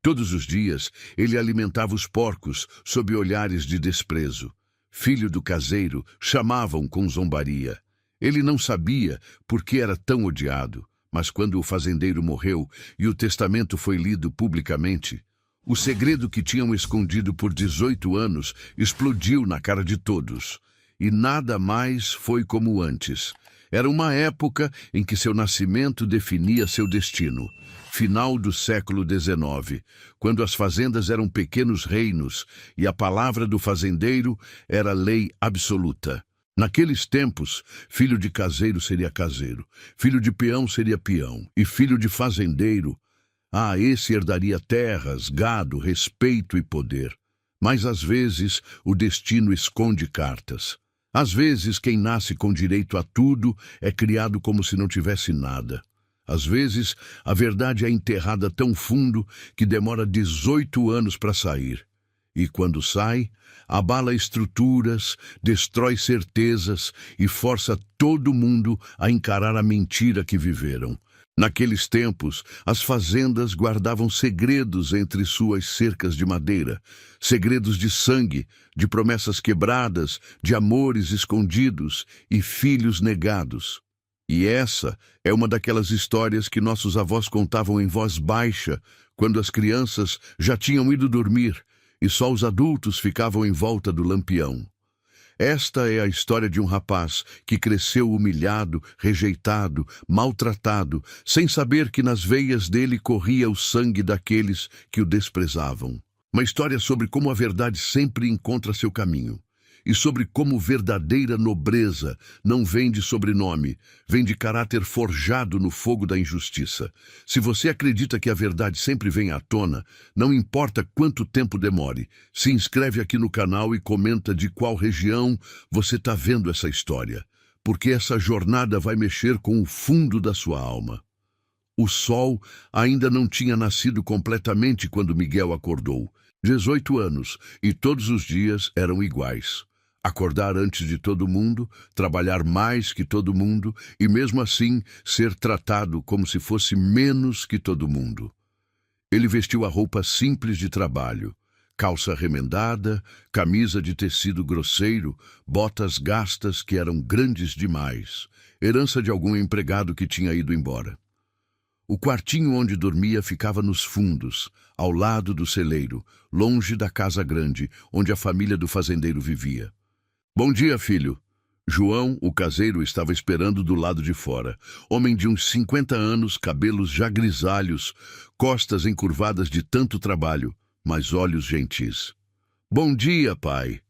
Todos os dias, ele alimentava os porcos sob olhares de desprezo. Filho do caseiro, chamavam com zombaria. Ele não sabia por que era tão odiado, mas quando o fazendeiro morreu e o testamento foi lido publicamente, o segredo que tinham escondido por 18 anos explodiu na cara de todos. E nada mais foi como antes. Era uma época em que seu nascimento definia seu destino. Final do século XIX, quando as fazendas eram pequenos reinos e a palavra do fazendeiro era lei absoluta. Naqueles tempos, filho de caseiro seria caseiro, filho de peão seria peão, e filho de fazendeiro, esse herdaria terras, gado, respeito e poder. Mas às vezes o destino esconde cartas. Às vezes quem nasce com direito a tudo é criado como se não tivesse nada. Às vezes a verdade é enterrada tão fundo que demora 18 anos para sair. E quando sai, abala estruturas, destrói certezas e força todo mundo a encarar a mentira que viveram. Naqueles tempos, as fazendas guardavam segredos entre suas cercas de madeira, segredos de sangue, de promessas quebradas, de amores escondidos e filhos negados. E essa é uma daquelas histórias que nossos avós contavam em voz baixa, quando as crianças já tinham ido dormir e só os adultos ficavam em volta do lampião. Esta é a história de um rapaz que cresceu humilhado, rejeitado, maltratado, sem saber que nas veias dele corria o sangue daqueles que o desprezavam. Uma história sobre como a verdade sempre encontra seu caminho. E sobre como verdadeira nobreza não vem de sobrenome, vem de caráter forjado no fogo da injustiça. Se você acredita que a verdade sempre vem à tona, não importa quanto tempo demore, se inscreve aqui no canal e comenta de qual região você está vendo essa história, porque essa jornada vai mexer com o fundo da sua alma. O sol ainda não tinha nascido completamente quando Miguel acordou. 18 anos, e todos os dias eram iguais. Acordar antes de todo mundo, trabalhar mais que todo mundo e, mesmo assim, ser tratado como se fosse menos que todo mundo. Ele vestiu a roupa simples de trabalho, calça remendada, camisa de tecido grosseiro, botas gastas que eram grandes demais, herança de algum empregado que tinha ido embora. O quartinho onde dormia ficava nos fundos, ao lado do celeiro, longe da casa grande, onde a família do fazendeiro vivia. Bom dia, filho. João, o caseiro, estava esperando do lado de fora. Homem de uns 50 anos, cabelos já grisalhos, costas encurvadas de tanto trabalho, mas olhos gentis. Bom dia, pai.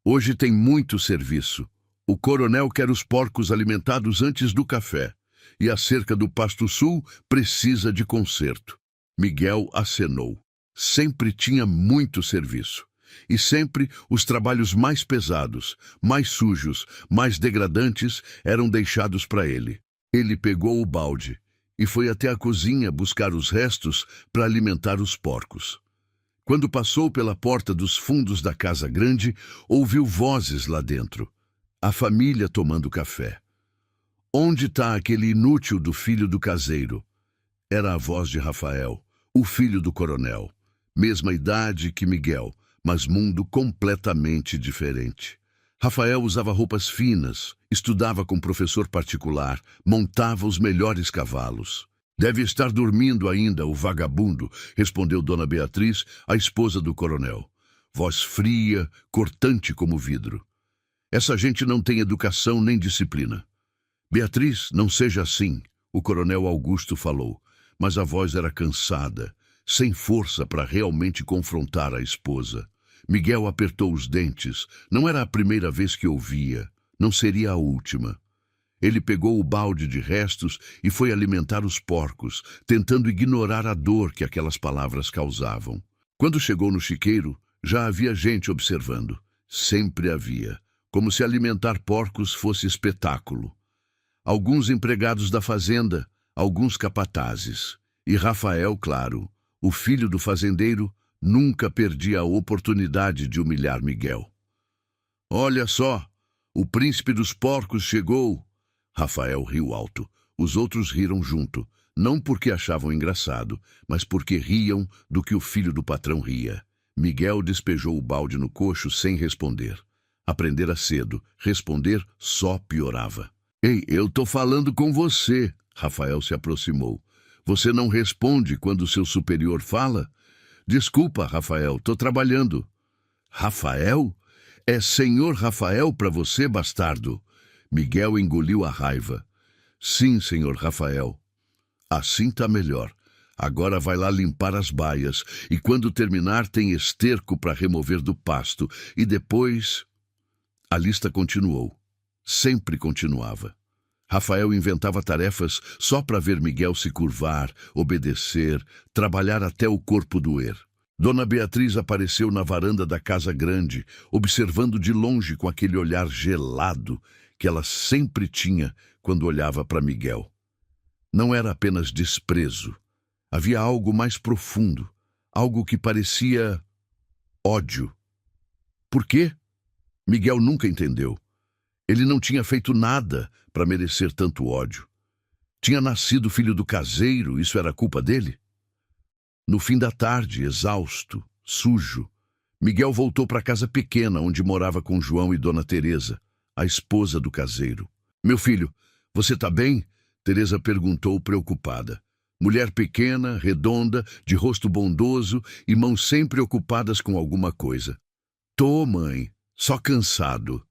Hoje tem muito serviço. O coronel quer os porcos alimentados antes do café. E a cerca do Pasto Sul precisa de conserto. Miguel acenou. Sempre tinha muito serviço. E sempre os trabalhos mais pesados, mais sujos, mais degradantes eram deixados para ele. Ele pegou o balde e foi até a cozinha buscar os restos para alimentar os porcos. Quando passou pela porta dos fundos da casa grande, ouviu vozes lá dentro. A família tomando café. Onde está aquele inútil do filho do caseiro? Era a voz de Rafael, o filho do coronel. Mesma idade que Miguel, mas mundo completamente diferente. Rafael usava roupas finas, estudava com professor particular, montava os melhores cavalos. Deve estar dormindo ainda, o vagabundo, respondeu Dona Beatriz, a esposa do coronel. Voz fria, cortante como vidro. Essa gente não tem educação nem disciplina. Beatriz, não seja assim, o coronel Augusto falou, mas a voz era cansada, sem força para realmente confrontar a esposa. Miguel apertou os dentes. Não era a primeira vez que ouvia. Não seria a última. Ele pegou o balde de restos e foi alimentar os porcos, tentando ignorar a dor que aquelas palavras causavam. Quando chegou no chiqueiro, já havia gente observando. Sempre havia. Como se alimentar porcos fosse espetáculo. Alguns empregados da fazenda, alguns capatazes. E Rafael, claro, o filho do fazendeiro, nunca perdia a oportunidade de humilhar Miguel. Olha só, o príncipe dos porcos chegou. Rafael riu alto. Os outros riram junto. Não porque achavam engraçado, mas porque riam do que o filho do patrão ria. Miguel despejou o balde no coxo sem responder. Aprendera cedo, responder só piorava. Ei, eu tô falando com você. Rafael se aproximou. Você não responde quando seu superior fala? Desculpa, Rafael, tô trabalhando. Rafael? É senhor Rafael para você, bastardo? Miguel engoliu a raiva. Sim, senhor Rafael. Assim tá melhor. Agora vai lá limpar as baias, e quando terminar tem esterco para remover do pasto, e depois... A lista continuou. Sempre continuava. Rafael inventava tarefas só para ver Miguel se curvar, obedecer, trabalhar até o corpo doer. Dona Beatriz apareceu na varanda da casa grande, observando de longe com aquele olhar gelado que ela sempre tinha quando olhava para Miguel. Não era apenas desprezo. Havia algo mais profundo, algo que parecia ódio. Por quê? Miguel nunca entendeu. Ele não tinha feito nada para merecer tanto ódio. Tinha nascido filho do caseiro, isso era culpa dele? No fim da tarde, exausto, sujo, Miguel voltou para a casa pequena onde morava com João e Dona Teresa, a esposa do caseiro. Meu filho, você tá bem? Teresa perguntou preocupada. Mulher pequena, redonda, de rosto bondoso e mãos sempre ocupadas com alguma coisa. Tô, mãe, só cansado.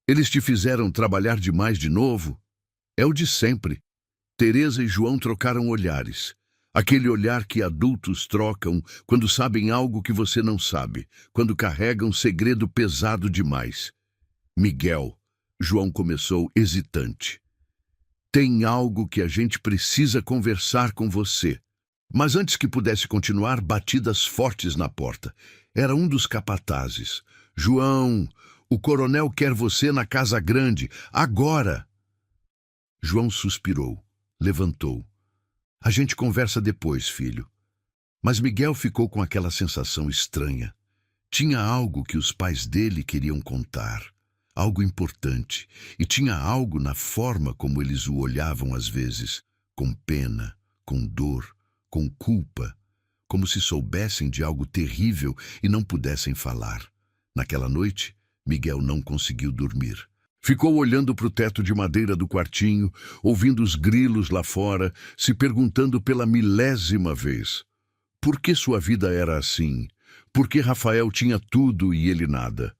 Eles te fizeram trabalhar demais de novo? É o de sempre. Teresa e João trocaram olhares. Aquele olhar que adultos trocam quando sabem algo que você não sabe, quando carregam segredo pesado demais. Miguel, João começou hesitante. Tem algo que a gente precisa conversar com você. Mas antes que pudesse continuar, batidas fortes na porta. Era um dos capatazes. João, o coronel quer você na casa grande, agora! João suspirou, levantou. A gente conversa depois, filho. Mas Miguel ficou com aquela sensação estranha. Tinha algo que os pais dele queriam contar, algo importante, e tinha algo na forma como eles o olhavam às vezes, com pena, com dor, com culpa, como se soubessem de algo terrível e não pudessem falar. Naquela noite, Miguel não conseguiu dormir. Ficou olhando para o teto de madeira do quartinho, ouvindo os grilos lá fora, se perguntando pela milésima vez. Por que sua vida era assim? Por que Rafael tinha tudo e ele nada?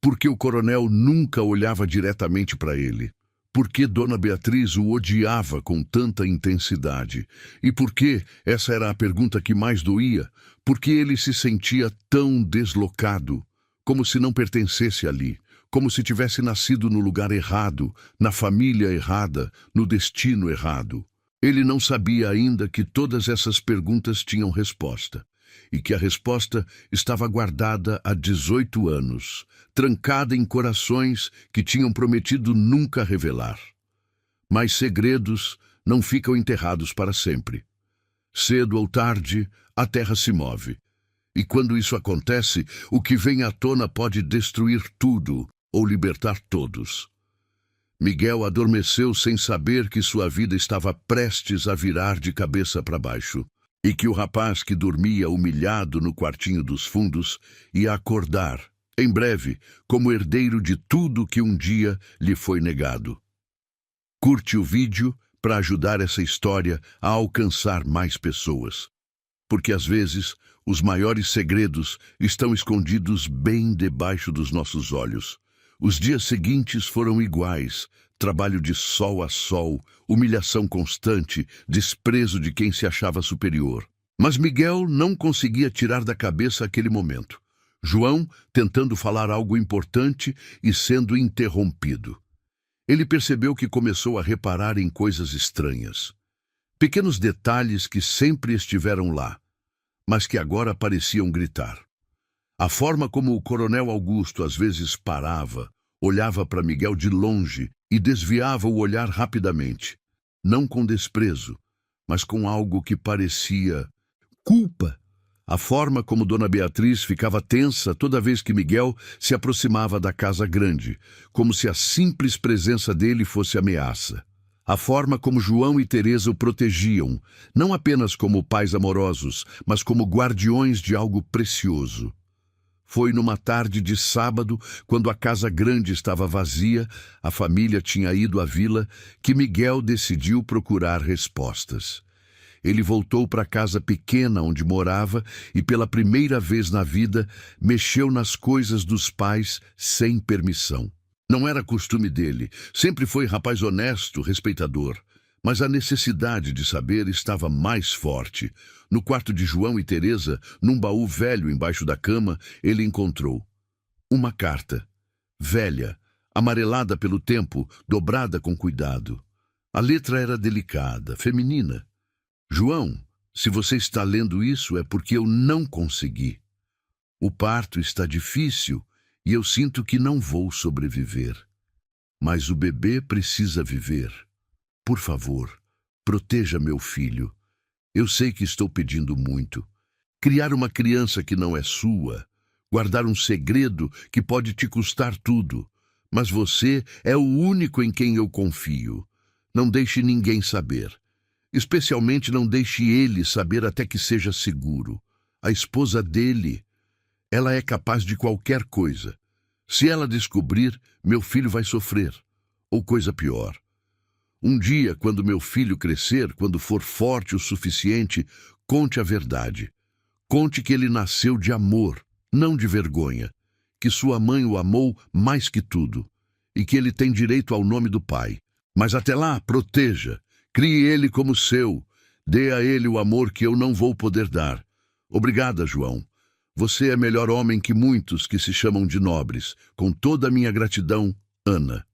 Por que o coronel nunca olhava diretamente para ele? Por que Dona Beatriz o odiava com tanta intensidade? E por que, essa era a pergunta que mais doía, por que ele se sentia tão deslocado, como se não pertencesse ali? Como se tivesse nascido no lugar errado, na família errada, no destino errado. Ele não sabia ainda que todas essas perguntas tinham resposta, e que a resposta estava guardada há 18 anos, trancada em corações que tinham prometido nunca revelar. Mas segredos não ficam enterrados para sempre. Cedo ou tarde, a terra se move. E quando isso acontece, o que vem à tona pode destruir tudo, ou libertar todos. Miguel adormeceu sem saber que sua vida estava prestes a virar de cabeça para baixo, e que o rapaz que dormia humilhado no quartinho dos fundos ia acordar, em breve, como herdeiro de tudo que um dia lhe foi negado. Curte o vídeo para ajudar essa história a alcançar mais pessoas. Porque às vezes, os maiores segredos estão escondidos bem debaixo dos nossos olhos. Os dias seguintes foram iguais, trabalho de sol a sol, humilhação constante, desprezo de quem se achava superior. Mas Miguel não conseguia tirar da cabeça aquele momento. João tentando falar algo importante e sendo interrompido. Ele percebeu que começou a reparar em coisas estranhas. Pequenos detalhes que sempre estiveram lá, mas que agora pareciam gritar. A forma como o coronel Augusto às vezes parava, olhava para Miguel de longe e desviava o olhar rapidamente, não com desprezo, mas com algo que parecia culpa. A forma como Dona Beatriz ficava tensa toda vez que Miguel se aproximava da casa grande, como se a simples presença dele fosse ameaça. A forma como João e Teresa o protegiam, não apenas como pais amorosos, mas como guardiões de algo precioso. Foi numa tarde de sábado, quando a casa grande estava vazia, a família tinha ido à vila, que Miguel decidiu procurar respostas. Ele voltou para a casa pequena onde morava e, pela primeira vez na vida, mexeu nas coisas dos pais sem permissão. Não era costume dele, sempre foi rapaz honesto, respeitador. Mas a necessidade de saber estava mais forte. No quarto de João e Teresa, num baú velho embaixo da cama, ele encontrou uma carta, velha, amarelada pelo tempo, dobrada com cuidado. A letra era delicada, feminina. João, se você está lendo isso é porque eu não consegui. O parto está difícil e eu sinto que não vou sobreviver. Mas o bebê precisa viver. Por favor, proteja meu filho. Eu sei que estou pedindo muito. Criar uma criança que não é sua, guardar um segredo que pode te custar tudo. Mas você é o único em quem eu confio. Não deixe ninguém saber. Especialmente não deixe ele saber até que seja seguro. A esposa dele, ela é capaz de qualquer coisa. Se ela descobrir, meu filho vai sofrer. Ou coisa pior. Um dia, quando meu filho crescer, quando for forte o suficiente, conte a verdade. Conte que ele nasceu de amor, não de vergonha. Que sua mãe o amou mais que tudo. E que ele tem direito ao nome do pai. Mas até lá, proteja. Crie ele como seu. Dê a ele o amor que eu não vou poder dar. Obrigada, João. Você é melhor homem que muitos que se chamam de nobres. Com toda a minha gratidão, Ana.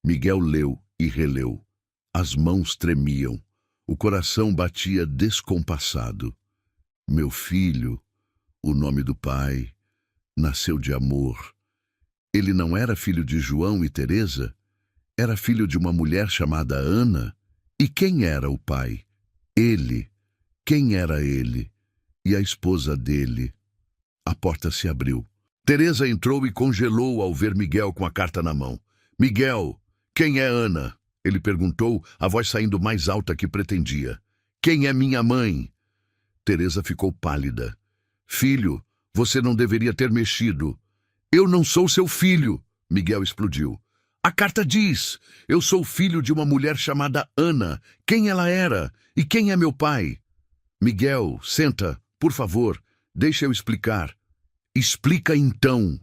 Miguel leu e releu. As mãos tremiam. O coração batia descompassado. Meu filho, o nome do pai, nasceu de amor. Ele não era filho de João e Teresa? Era filho de uma mulher chamada Ana? E quem era o pai? Ele. Quem era ele? E a esposa dele? A porta se abriu. Teresa entrou e congelou ao ver Miguel com a carta na mão. Miguel, quem é Ana? Ele perguntou, a voz saindo mais alta que pretendia. Quem é minha mãe? Teresa ficou pálida. Filho, você não deveria ter mexido. Eu não sou seu filho, Miguel explodiu. A carta diz, eu sou filho de uma mulher chamada Ana. Quem ela era? E quem é meu pai? Miguel, senta, por favor, deixa eu explicar. Explica então.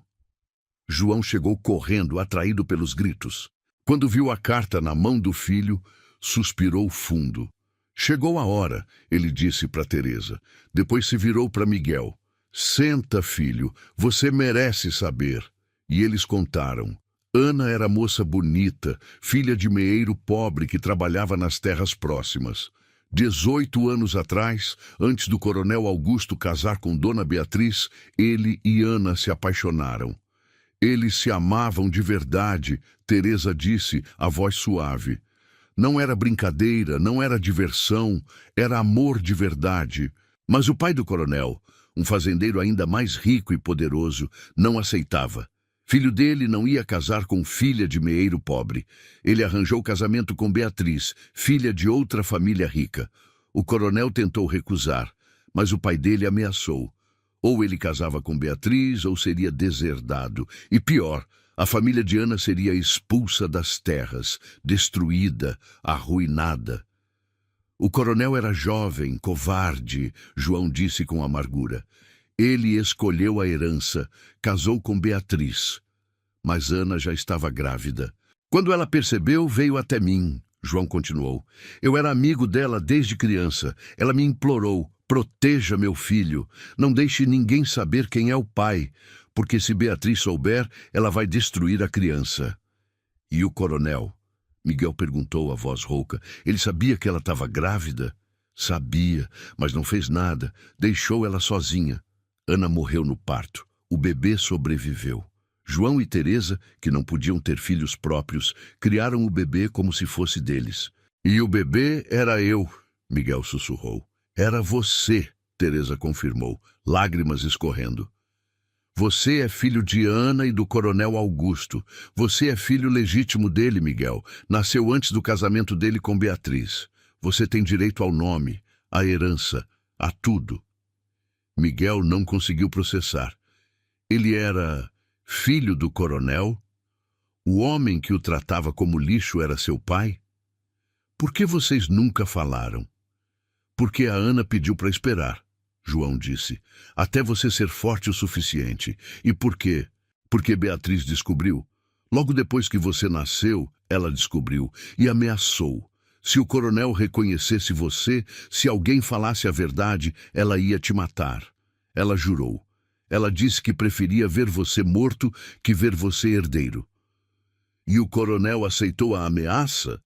João chegou correndo, atraído pelos gritos. Quando viu a carta na mão do filho, suspirou fundo. Chegou a hora, ele disse para Teresa. Depois se virou para Miguel. Senta, filho, você merece saber. E eles contaram. Ana era moça bonita, filha de meeiro pobre que trabalhava nas terras próximas. 18 anos atrás, antes do coronel Augusto casar com Dona Beatriz, ele e Ana se apaixonaram. Eles se amavam de verdade, Teresa disse, a voz suave. Não era brincadeira, não era diversão, era amor de verdade. Mas o pai do coronel, um fazendeiro ainda mais rico e poderoso, não aceitava. Filho dele não ia casar com filha de meeiro pobre. Ele arranjou casamento com Beatriz, filha de outra família rica. O coronel tentou recusar, mas o pai dele ameaçou. Ou ele casava com Beatriz ou seria deserdado. E pior, a família de Ana seria expulsa das terras, destruída, arruinada. O coronel era jovem, covarde, João disse com amargura. Ele escolheu a herança, casou com Beatriz. Mas Ana já estava grávida. Quando ela percebeu, veio até mim, João continuou. Eu era amigo dela desde criança. Ela me implorou, proteja meu filho. Não deixe ninguém saber quem é o pai, porque se Beatriz souber, ela vai destruir a criança. E o coronel? Miguel perguntou a voz rouca. Ele sabia que ela estava grávida? Sabia, mas não fez nada. Deixou ela sozinha. Ana morreu no parto. O bebê sobreviveu. João e Teresa, que não podiam ter filhos próprios, criaram o bebê como se fosse deles. E o bebê era eu, Miguel sussurrou. Era você, Teresa confirmou, lágrimas escorrendo. Você é filho de Ana e do coronel Augusto. Você é filho legítimo dele, Miguel. Nasceu antes do casamento dele com Beatriz. Você tem direito ao nome, à herança, a tudo. Miguel não conseguiu processar. Ele era filho do coronel? O homem que o tratava como lixo era seu pai? Por que vocês nunca falaram? Porque a Ana pediu para esperar, João disse, até você ser forte o suficiente. E por quê? Porque Beatriz descobriu. Logo depois que você nasceu, ela descobriu e ameaçou. Se o coronel reconhecesse você, se alguém falasse a verdade, ela ia te matar. Ela jurou. Ela disse que preferia ver você morto que ver você herdeiro. E o coronel aceitou a ameaça?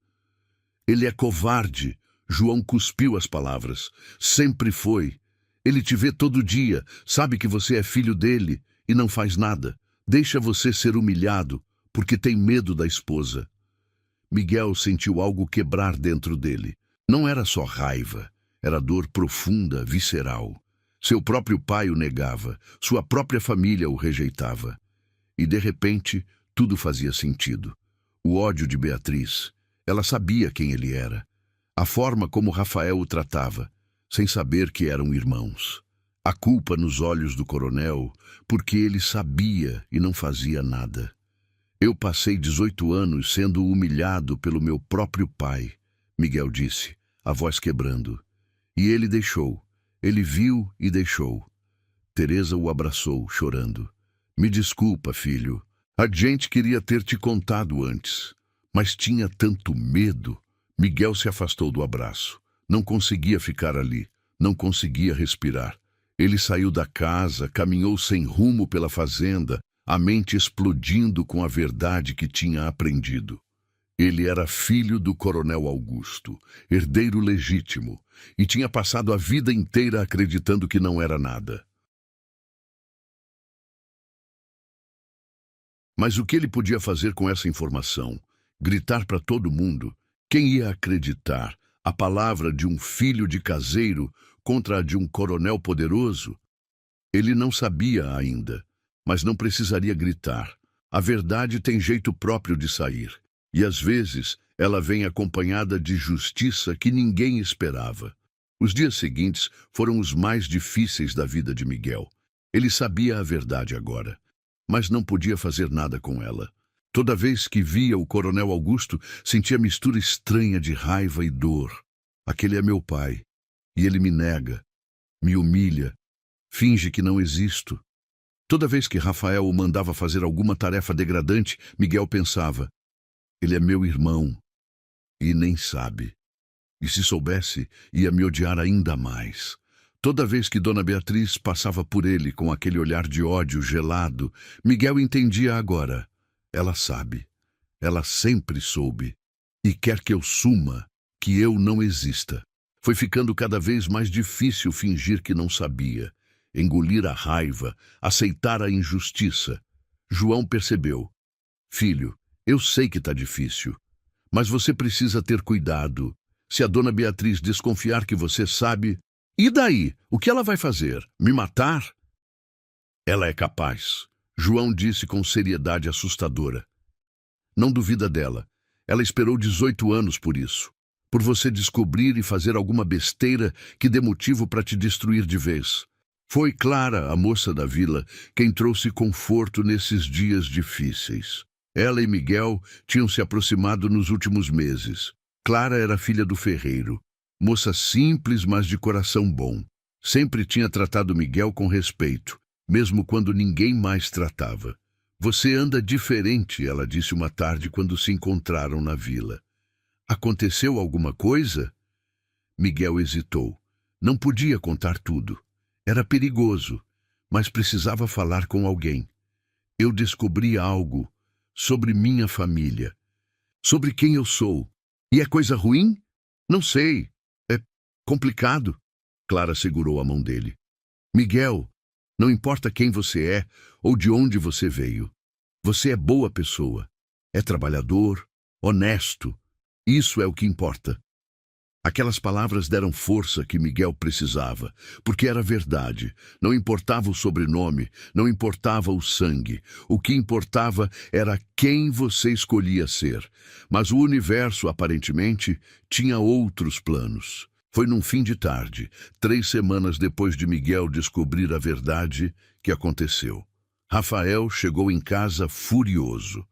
Ele é covarde. João cuspiu as palavras. Sempre foi. Ele te vê todo dia, sabe que você é filho dele e não faz nada. Deixa você ser humilhado, porque tem medo da esposa. Miguel sentiu algo quebrar dentro dele. Não era só raiva, era dor profunda, visceral. Seu próprio pai o negava, sua própria família o rejeitava. E de repente, tudo fazia sentido. O ódio de Beatriz. Ela sabia quem ele era. A forma como Rafael o tratava, sem saber que eram irmãos. A culpa nos olhos do coronel, porque ele sabia e não fazia nada. Eu passei 18 anos sendo humilhado pelo meu próprio pai, Miguel disse, a voz quebrando. E ele deixou. Ele viu e deixou. Teresa o abraçou, chorando. Me desculpa, filho. A gente queria ter te contado antes, mas tinha tanto medo. Miguel se afastou do abraço. Não conseguia ficar ali. Não conseguia respirar. Ele saiu da casa, caminhou sem rumo pela fazenda, a mente explodindo com a verdade que tinha aprendido. Ele era filho do coronel Augusto, herdeiro legítimo, e tinha passado a vida inteira acreditando que não era nada. Mas o que ele podia fazer com essa informação? Gritar para todo mundo? Quem ia acreditar? A palavra de um filho de caseiro contra a de um coronel poderoso? Ele não sabia ainda, mas não precisaria gritar. A verdade tem jeito próprio de sair. E às vezes ela vem acompanhada de justiça que ninguém esperava. Os dias seguintes foram os mais difíceis da vida de Miguel. Ele sabia a verdade agora, mas não podia fazer nada com ela. Toda vez que via o coronel Augusto, sentia mistura estranha de raiva e dor. Aquele é meu pai, e ele me nega, me humilha, finge que não existo. Toda vez que Rafael o mandava fazer alguma tarefa degradante, Miguel pensava, ele é meu irmão, e nem sabe. E se soubesse, ia me odiar ainda mais. Toda vez que Dona Beatriz passava por ele com aquele olhar de ódio gelado, Miguel entendia agora. Ela sabe. Ela sempre soube. E quer que eu suma, que eu não exista. Foi ficando cada vez mais difícil fingir que não sabia. Engolir a raiva, aceitar a injustiça. João percebeu. Filho, eu sei que está difícil, mas você precisa ter cuidado. Se a Dona Beatriz desconfiar que você sabe, e daí? O que ela vai fazer? Me matar? Ela é capaz, João disse com seriedade assustadora. Não duvida dela. Ela esperou 18 anos por isso. Por você descobrir e fazer alguma besteira que dê motivo para te destruir de vez. Foi Clara, a moça da vila, quem trouxe conforto nesses dias difíceis. Ela e Miguel tinham se aproximado nos últimos meses. Clara era filha do ferreiro. Moça simples, mas de coração bom. Sempre tinha tratado Miguel com respeito, mesmo quando ninguém mais tratava. Você anda diferente, ela disse uma tarde quando se encontraram na vila. Aconteceu alguma coisa? Miguel hesitou. Não podia contar tudo. Era perigoso, mas precisava falar com alguém. Eu descobri algo sobre minha família, sobre quem eu sou. E é coisa ruim? Não sei. É complicado. Clara segurou a mão dele. Miguel, não importa quem você é ou de onde você veio. Você é boa pessoa. É trabalhador, honesto. Isso é o que importa. Aquelas palavras deram força que Miguel precisava, porque era verdade. Não importava o sobrenome, não importava o sangue. O que importava era quem você escolhia ser. Mas o universo, aparentemente, tinha outros planos. Foi num fim de tarde, 3 semanas depois de Miguel descobrir a verdade, que aconteceu. Rafael chegou em casa furioso.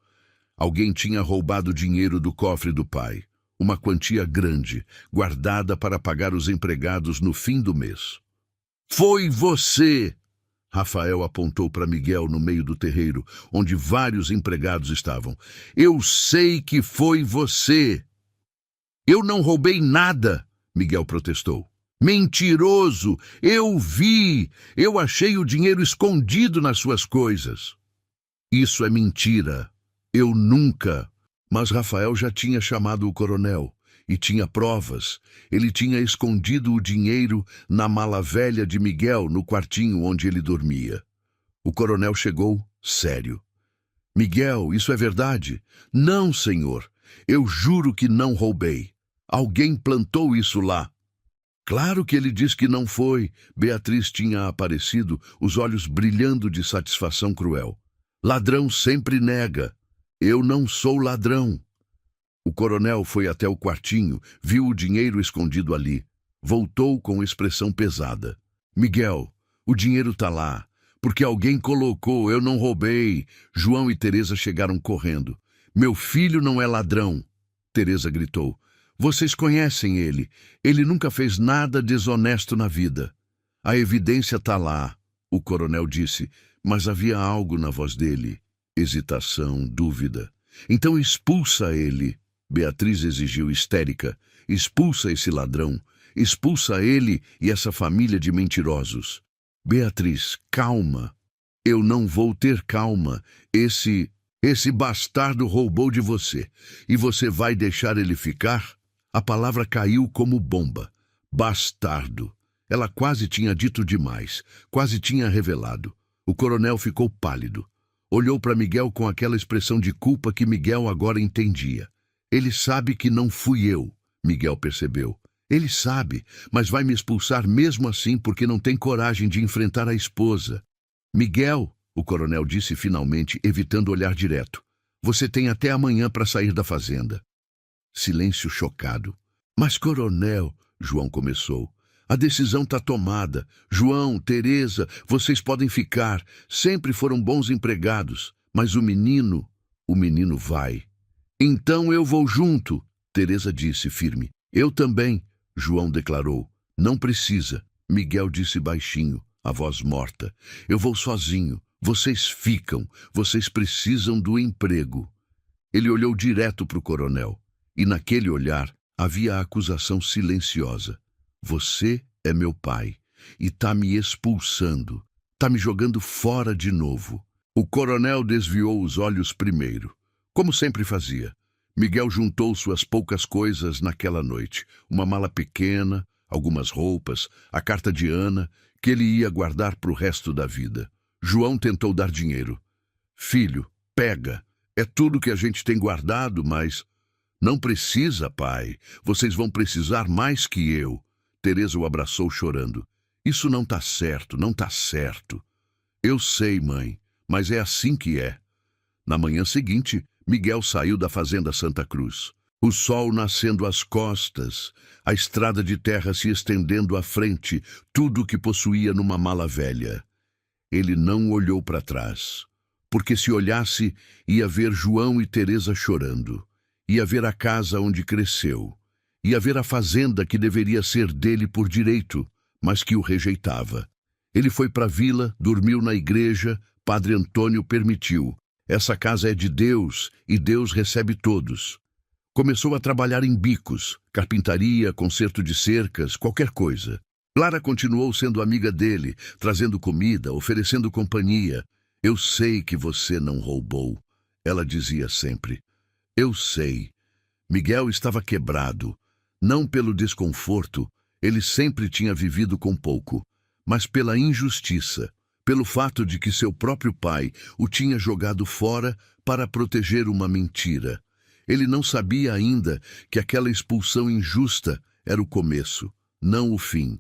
Alguém tinha roubado dinheiro do cofre do pai. Uma quantia grande, guardada para pagar os empregados no fim do mês. Foi você! Rafael apontou para Miguel no meio do terreiro, onde vários empregados estavam. Eu sei que foi você! Eu não roubei nada! Miguel protestou. Mentiroso! Eu vi! Eu achei o dinheiro escondido nas suas coisas. Isso é mentira. Eu nunca... Mas Rafael já tinha chamado o coronel e tinha provas. Ele tinha escondido o dinheiro na mala velha de Miguel no quartinho onde ele dormia. O coronel chegou, sério. Miguel, isso é verdade? Não, senhor. Eu juro que não roubei. Alguém plantou isso lá. Claro que ele diz que não foi. Beatriz tinha aparecido, os olhos brilhando de satisfação cruel. Ladrão sempre nega. Eu não sou ladrão. O coronel foi até o quartinho, viu o dinheiro escondido ali. Voltou com expressão pesada. Miguel, o dinheiro tá lá. Porque alguém colocou, eu não roubei. João e Teresa chegaram correndo. Meu filho não é ladrão. Teresa gritou. Vocês conhecem ele. Ele nunca fez nada desonesto na vida. A evidência tá lá, o coronel disse, mas havia algo na voz dele. Hesitação, dúvida. Então expulsa ele, Beatriz exigiu histérica. Expulsa esse ladrão. Expulsa ele e essa família de mentirosos. Beatriz, calma. Eu não vou ter calma. Esse bastardo roubou de você. E você vai deixar ele ficar? A palavra caiu como bomba. Bastardo. Ela quase tinha dito demais. Quase tinha revelado. O coronel ficou pálido. Olhou para Miguel com aquela expressão de culpa que Miguel agora entendia. Ele sabe que não fui eu, Miguel percebeu. Ele sabe, mas vai me expulsar mesmo assim porque não tem coragem de enfrentar a esposa. Miguel, o coronel disse finalmente, evitando olhar direto. Você tem até amanhã para sair da fazenda. Silêncio chocado. Mas, coronel, João começou. A decisão está tomada. João, Teresa, vocês podem ficar. Sempre foram bons empregados. Mas o menino vai. Então eu vou junto, Teresa disse firme. Eu também, João declarou. Não precisa, Miguel disse baixinho, a voz morta. Eu vou sozinho. Vocês ficam. Vocês precisam do emprego. Ele olhou direto para o coronel. E naquele olhar havia a acusação silenciosa. Você é meu pai e tá me expulsando, tá me jogando fora de novo. O coronel desviou os olhos primeiro, como sempre fazia. Miguel juntou suas poucas coisas naquela noite, uma mala pequena, algumas roupas, a carta de Ana, que ele ia guardar para o resto da vida. João tentou dar dinheiro. Filho, pega, é tudo que a gente tem guardado, mas... Não precisa, pai, vocês vão precisar mais que eu. Teresa o abraçou chorando. Isso não tá certo, não tá certo. Eu sei, mãe, mas é assim que é. Na manhã seguinte, Miguel saiu da fazenda Santa Cruz. O sol nascendo às costas, a estrada de terra se estendendo à frente, tudo o que possuía numa mala velha. Ele não olhou para trás, porque se olhasse, ia ver João e Teresa chorando. Ia ver a casa onde cresceu. Ia ver a fazenda que deveria ser dele por direito, mas que o rejeitava. Ele foi para a vila, dormiu na igreja, Padre Antônio permitiu. Essa casa é de Deus e Deus recebe todos. Começou a trabalhar em bicos, carpintaria, conserto de cercas, qualquer coisa. Clara continuou sendo amiga dele, trazendo comida, oferecendo companhia. Eu sei que você não roubou, ela dizia sempre. Eu sei. Miguel estava quebrado. Não pelo desconforto, ele sempre tinha vivido com pouco, mas pela injustiça, pelo fato de que seu próprio pai o tinha jogado fora para proteger uma mentira. Ele não sabia ainda que aquela expulsão injusta era o começo, não o fim.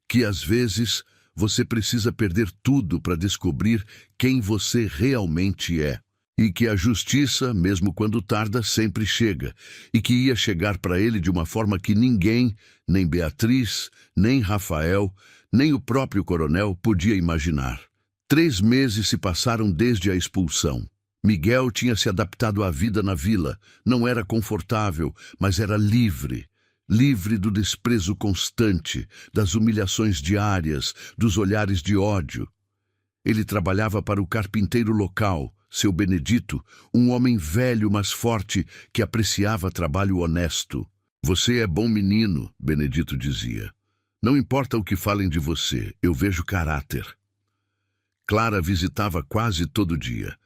Que às vezes você precisa perder tudo para descobrir quem você realmente é. E que a justiça, mesmo quando tarda, sempre chega. E que ia chegar para ele de uma forma que ninguém, nem Beatriz, nem Rafael, nem o próprio coronel podia imaginar. 3 meses se passaram desde a expulsão. Miguel tinha se adaptado à vida na vila. Não era confortável, mas era livre. Livre do desprezo constante, das humilhações diárias, dos olhares de ódio. Ele trabalhava para o carpinteiro local, seu Benedito, um homem velho, mas forte, que apreciava trabalho honesto. Você é bom menino, Benedito dizia. Não importa o que falem de você, eu vejo caráter. Clara visitava quase todo dia.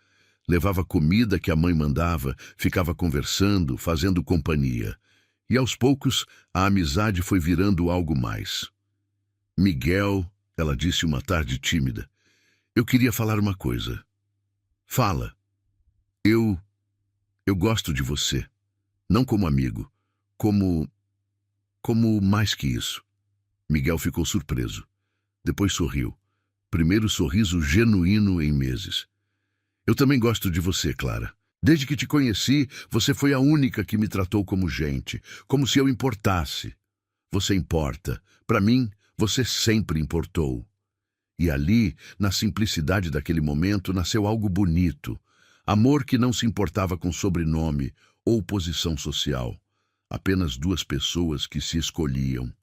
Levava comida que a mãe mandava, ficava conversando, fazendo companhia. E aos poucos, a amizade foi virando algo mais. Miguel, ela disse uma tarde tímida, eu queria falar uma coisa. Fala. Eu gosto de você. Não como amigo, como mais que isso. Miguel ficou surpreso. Depois sorriu. Primeiro sorriso genuíno em meses. Eu também gosto de você, Clara. Desde que te conheci, você foi a única que me tratou como gente, como se eu importasse. Você importa. Para mim, você sempre importou. E ali, na simplicidade daquele momento, nasceu algo bonito. Amor que não se importava com sobrenome ou posição social. Apenas 2 pessoas que se escolhiam.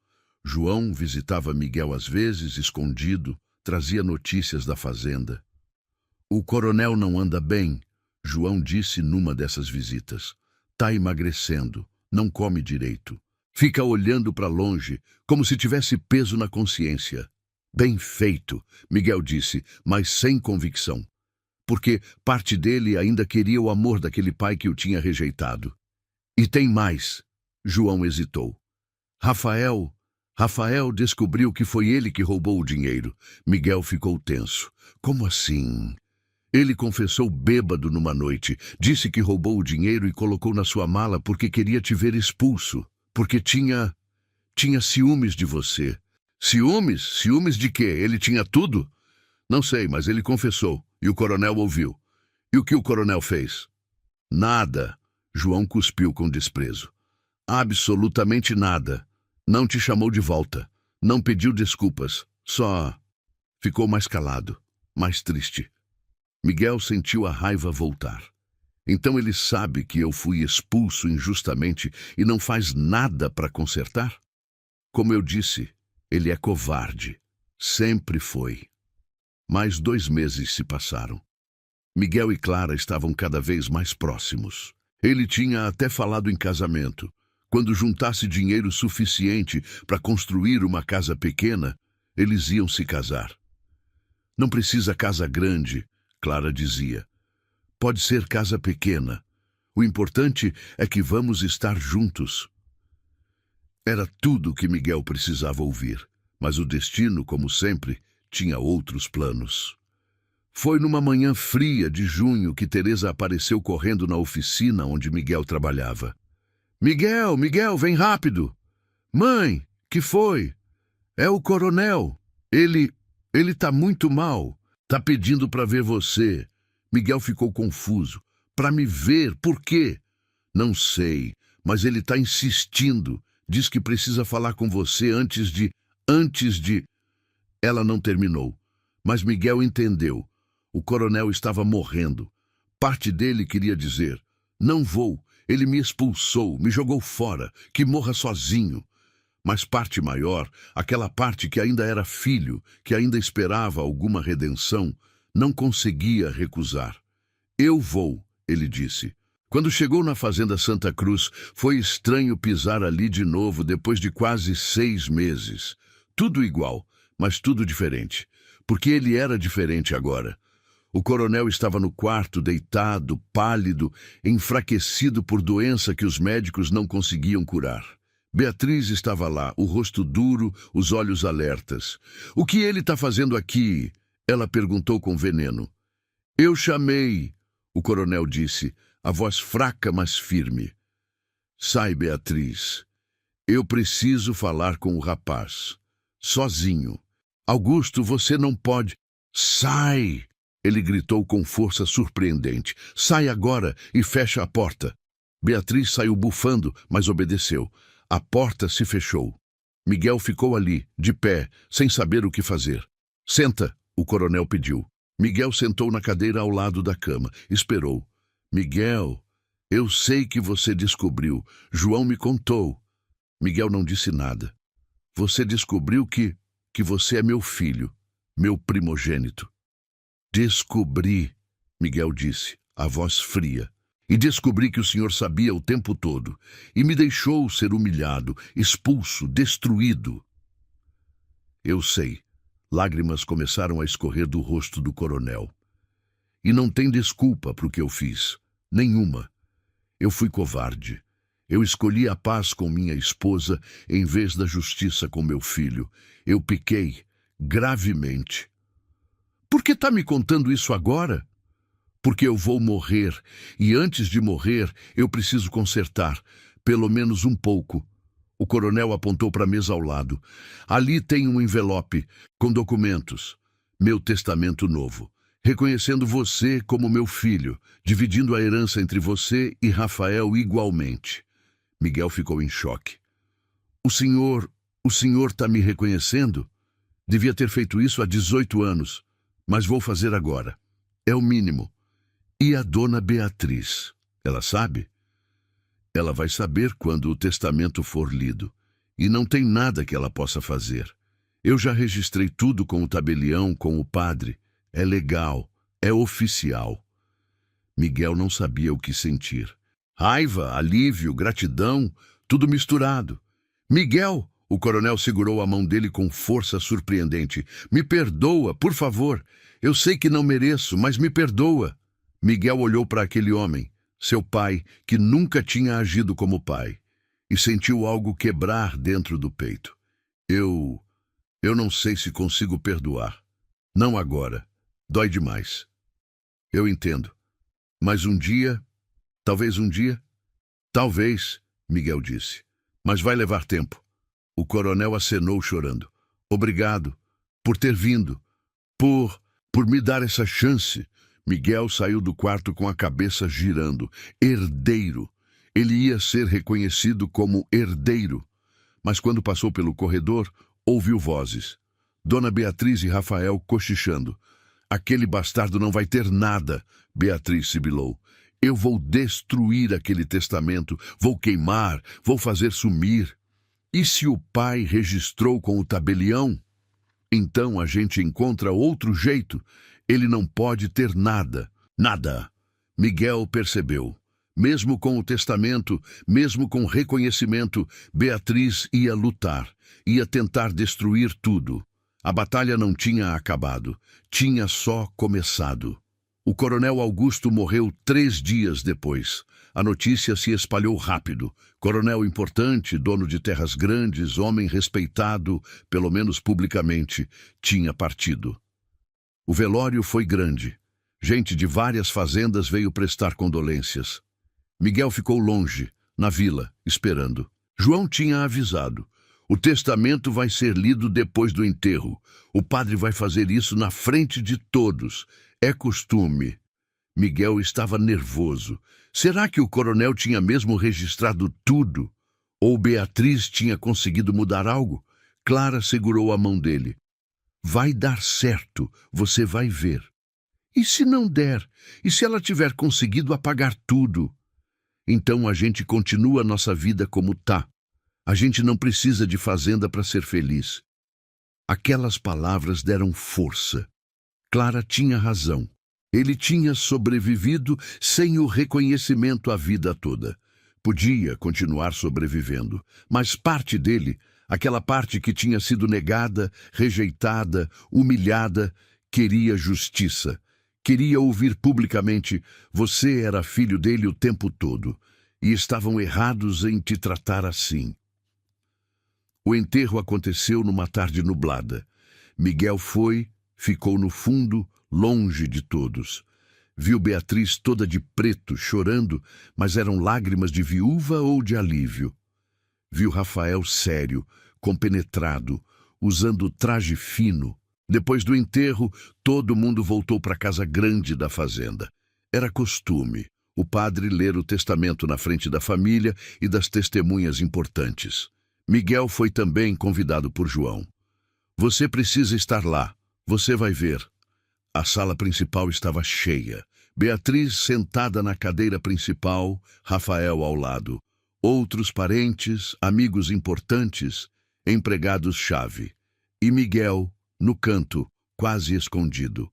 João visitava Miguel às vezes, escondido, trazia notícias da fazenda. O coronel não anda bem, João disse numa dessas visitas. Tá emagrecendo, não come direito. Fica olhando para longe, como se tivesse peso na consciência. Bem feito, Miguel disse, mas sem convicção. Porque parte dele ainda queria o amor daquele pai que o tinha rejeitado. E tem mais, João hesitou. Rafael descobriu que foi ele que roubou o dinheiro. Miguel ficou tenso. Como assim? Ele confessou bêbado numa noite. Disse que roubou o dinheiro e colocou na sua mala porque queria te ver expulso. Porque tinha ciúmes de você. Ciúmes? Ciúmes de quê? Ele tinha tudo? Não sei, mas ele confessou. E o coronel ouviu. E o que o coronel fez? Nada. João cuspiu com desprezo. Absolutamente nada. Não te chamou de volta. Não pediu desculpas. Só ficou mais calado, mais triste. Miguel sentiu a raiva voltar. Então ele sabe que eu fui expulso injustamente e não faz nada para consertar? Como eu disse, ele é covarde. Sempre foi. Mais 2 meses se passaram. Miguel e Clara estavam cada vez mais próximos. Ele tinha até falado em casamento. Quando juntasse dinheiro suficiente para construir uma casa pequena, eles iam se casar. Não precisa casa grande, Clara dizia. Pode ser casa pequena. O importante é que vamos estar juntos. Era tudo o que Miguel precisava ouvir, mas o destino, como sempre, tinha outros planos. Foi numa manhã fria de junho que Teresa apareceu correndo na oficina onde Miguel trabalhava. Miguel, vem rápido! Mãe, que foi? É o coronel. Ele tá muito mal. Tá pedindo para ver você. Miguel ficou confuso. Para me ver, por quê? Não sei, mas ele tá insistindo. Diz que precisa falar com você antes de... Ela não terminou, mas Miguel entendeu. O coronel estava morrendo. Parte dele queria dizer, não vou, ele me expulsou, me jogou fora, que morra sozinho. Mas parte maior, aquela parte que ainda era filho, que ainda esperava alguma redenção, não conseguia recusar. Eu vou, ele disse. Quando chegou na fazenda Santa Cruz, foi estranho pisar ali de novo depois de quase 6 meses. Tudo igual, mas tudo diferente, porque ele era diferente agora. O coronel estava no quarto, deitado, pálido, enfraquecido por doença que os médicos não conseguiam curar. Beatriz estava lá, o rosto duro, os olhos alertas. O que ele está fazendo aqui? Ela perguntou com veneno. Eu chamei, o coronel disse, a voz fraca, mas firme. Sai, Beatriz. Eu preciso falar com o rapaz. Sozinho. Augusto, você não pode... Sai! Ele gritou com força surpreendente. Sai agora e fecha a porta. Beatriz saiu bufando, mas obedeceu. A porta se fechou. Miguel ficou ali, de pé, sem saber o que fazer. Senta, o coronel pediu. Miguel sentou na cadeira ao lado da cama. Esperou. Miguel, eu sei que você descobriu. João me contou. Miguel não disse nada. Você descobriu que você é meu filho, meu primogênito. Descobri, Miguel disse, a voz fria. E descobri que o senhor sabia o tempo todo. E me deixou ser humilhado, expulso, destruído. Eu sei. Lágrimas começaram a escorrer do rosto do coronel. E não tem desculpa para o que eu fiz. Nenhuma. Eu fui covarde. Eu escolhi a paz com minha esposa em vez da justiça com meu filho. Eu pequei gravemente. Por que está me contando isso agora? Porque eu vou morrer, e antes de morrer, eu preciso consertar, pelo menos um pouco. O coronel apontou para a mesa ao lado. Ali tem um envelope com documentos. Meu testamento novo. Reconhecendo você como meu filho, dividindo a herança entre você e Rafael igualmente. Miguel ficou em choque. O senhor está me reconhecendo? Devia ter feito isso há 18 anos, mas vou fazer agora. É o mínimo. E a dona Beatriz, ela sabe? Ela vai saber quando o testamento for lido. E não tem nada que ela possa fazer. Eu já registrei tudo com o tabelião, com o padre. É legal, é oficial. Miguel não sabia o que sentir. Raiva, alívio, gratidão, tudo misturado. Miguel, o coronel segurou a mão dele com força surpreendente. Me perdoa, por favor. Eu sei que não mereço, mas me perdoa. Miguel olhou para aquele homem, seu pai, que nunca tinha agido como pai, e sentiu algo quebrar dentro do peito. Eu não sei se consigo perdoar. Não agora. Dói demais. Eu entendo. Mas um dia, talvez um dia, talvez, Miguel disse. Mas vai levar tempo. O coronel acenou chorando. Obrigado por ter vindo, por me dar essa chance. Miguel saiu do quarto com a cabeça girando. Herdeiro. Ele ia ser reconhecido como herdeiro. Mas quando passou pelo corredor, ouviu vozes. Dona Beatriz e Rafael cochichando. Aquele bastardo não vai ter nada, Beatriz sibilou. Eu vou destruir aquele testamento, vou queimar, vou fazer sumir. E se o pai registrou com o tabelião? Então a gente encontra outro jeito. Ele não pode ter nada. Nada. Miguel percebeu. Mesmo com o testamento, mesmo com reconhecimento, Beatriz ia lutar. Ia tentar destruir tudo. A batalha não tinha acabado. Tinha só começado. O coronel Augusto morreu 3 dias depois. A notícia se espalhou rápido. Coronel importante, dono de terras grandes, homem respeitado, pelo menos publicamente, tinha partido. O velório foi grande. Gente de várias fazendas veio prestar condolências. Miguel ficou longe, na vila, esperando. João tinha avisado. O testamento vai ser lido depois do enterro. O padre vai fazer isso na frente de todos. É costume. Miguel estava nervoso. Será que o coronel tinha mesmo registrado tudo? Ou Beatriz tinha conseguido mudar algo? Clara segurou a mão dele. Vai dar certo, você vai ver. E se não der? E se ela tiver conseguido apagar tudo? Então a gente continua nossa vida como tá. A gente não precisa de fazenda para ser feliz. Aquelas palavras deram força. Clara tinha razão. Ele tinha sobrevivido sem o reconhecimento a vida toda. Podia continuar sobrevivendo, mas parte dele, aquela parte que tinha sido negada, rejeitada, humilhada, queria justiça. Queria ouvir publicamente: você era filho dele o tempo todo, e estavam errados em te tratar assim. O enterro aconteceu numa tarde nublada. Miguel ficou no fundo, longe de todos. Viu Beatriz toda de preto, chorando, mas eram lágrimas de viúva ou de alívio. Viu Rafael sério, compenetrado, usando traje fino. Depois do enterro, todo mundo voltou para a casa grande da fazenda. Era costume o padre ler o testamento na frente da família e das testemunhas importantes. Miguel foi também convidado por João. Você precisa estar lá, você vai ver. A sala principal estava cheia. Beatriz sentada na cadeira principal, Rafael ao lado. Outros parentes, amigos importantes, empregados-chave. E Miguel, no canto, quase escondido.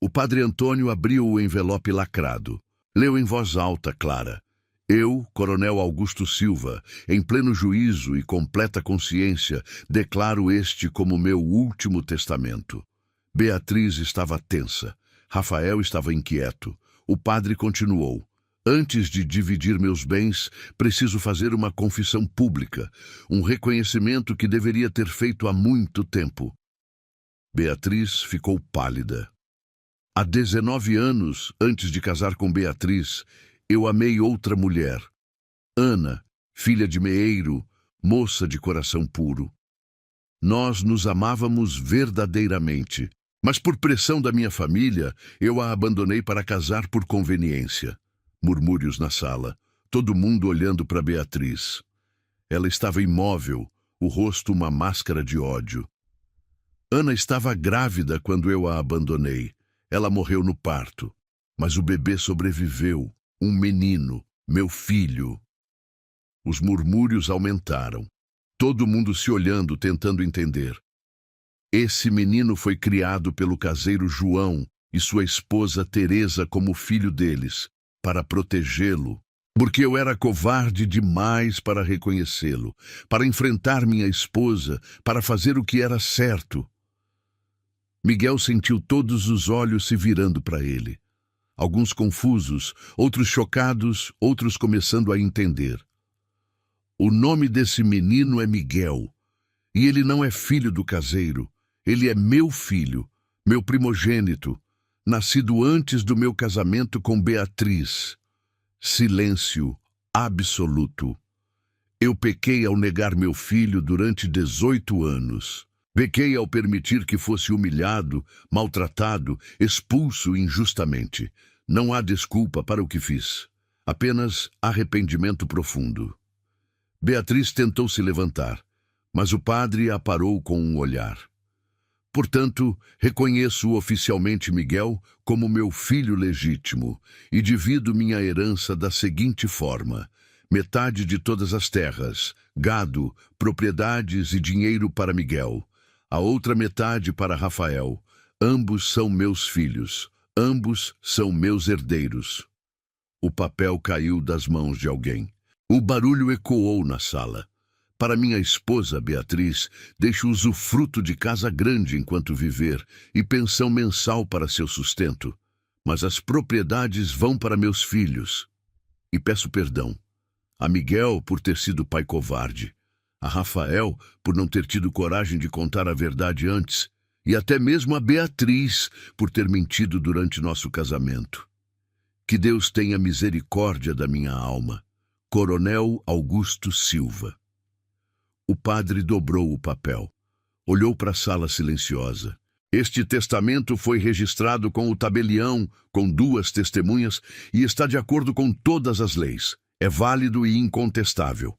O padre Antônio abriu o envelope lacrado. Leu em voz alta, clara. Eu, Coronel Augusto Silva, em pleno juízo e completa consciência, declaro este como meu último testamento. Beatriz estava tensa. Rafael estava inquieto. O padre continuou. Antes de dividir meus bens, preciso fazer uma confissão pública, um reconhecimento que deveria ter feito há muito tempo. Beatriz ficou pálida. Há 19 anos, antes de casar com Beatriz, eu amei outra mulher. Ana, filha de meeiro, moça de coração puro. Nós nos amávamos verdadeiramente, mas por pressão da minha família, eu a abandonei para casar por conveniência. Murmúrios na sala, todo mundo olhando para Beatriz. Ela estava imóvel, o rosto uma máscara de ódio. Ana estava grávida quando eu a abandonei. Ela morreu no parto, mas o bebê sobreviveu, um menino, meu filho. Os murmúrios aumentaram, todo mundo se olhando, tentando entender. Esse menino foi criado pelo caseiro João e sua esposa Teresa como filho deles, para protegê-lo, porque eu era covarde demais para reconhecê-lo, para enfrentar minha esposa, para fazer o que era certo. Miguel sentiu todos os olhos se virando para ele. Alguns confusos, outros chocados, outros começando a entender. O nome desse menino é Miguel, e ele não é filho do caseiro. Ele é meu filho, meu primogênito, nascido antes do meu casamento com Beatriz. Silêncio absoluto. Eu pequei ao negar meu filho durante 18 anos. Pequei ao permitir que fosse humilhado, maltratado, expulso injustamente. Não há desculpa para o que fiz. Apenas arrependimento profundo. Beatriz tentou se levantar, mas o padre a parou com um olhar. Portanto, reconheço oficialmente Miguel como meu filho legítimo e divido minha herança da seguinte forma: metade de todas as terras, gado, propriedades e dinheiro para Miguel. A outra metade para Rafael. Ambos são meus filhos. Ambos são meus herdeiros. O papel caiu das mãos de alguém. O barulho ecoou na sala. Para minha esposa, Beatriz, deixo usufruto de casa grande enquanto viver e pensão mensal para seu sustento. Mas as propriedades vão para meus filhos. E peço perdão. A Miguel por ter sido pai covarde. A Rafael por não ter tido coragem de contar a verdade antes, e até mesmo a Beatriz por ter mentido durante nosso casamento. Que Deus tenha misericórdia da minha alma. Coronel Augusto Silva. O padre dobrou o papel. Olhou para a sala silenciosa. Este testamento foi registrado com o tabelião, com 2 testemunhas, e está de acordo com todas as leis. É válido e incontestável.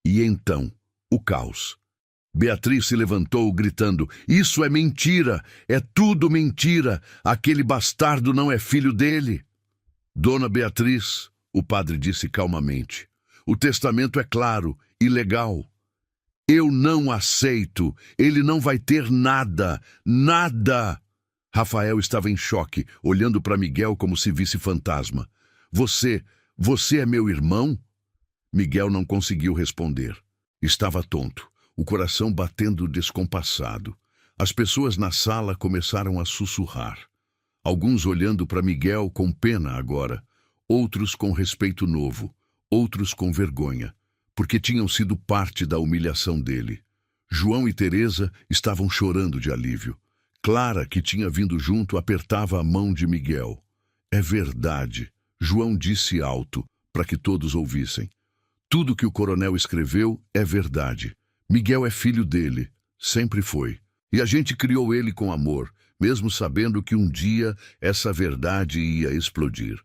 E então, o caos. Beatriz se levantou, gritando: "Isso é mentira! É tudo mentira! Aquele bastardo não é filho dele!" Dona Beatriz, o padre disse calmamente, o testamento é claro e legal. Eu não aceito. Ele não vai ter nada. Nada! Rafael estava em choque, olhando para Miguel como se visse fantasma. Você é meu irmão? Miguel não conseguiu responder. Estava tonto, o coração batendo descompassado. As pessoas na sala começaram a sussurrar. Alguns olhando para Miguel com pena agora, outros com respeito novo, outros com vergonha, porque tinham sido parte da humilhação dele. João e Teresa estavam chorando de alívio. Clara, que tinha vindo junto, apertava a mão de Miguel. É verdade, João disse alto, para que todos ouvissem. Tudo que o coronel escreveu é verdade. Miguel é filho dele, sempre foi. E a gente criou ele com amor, mesmo sabendo que um dia essa verdade ia explodir.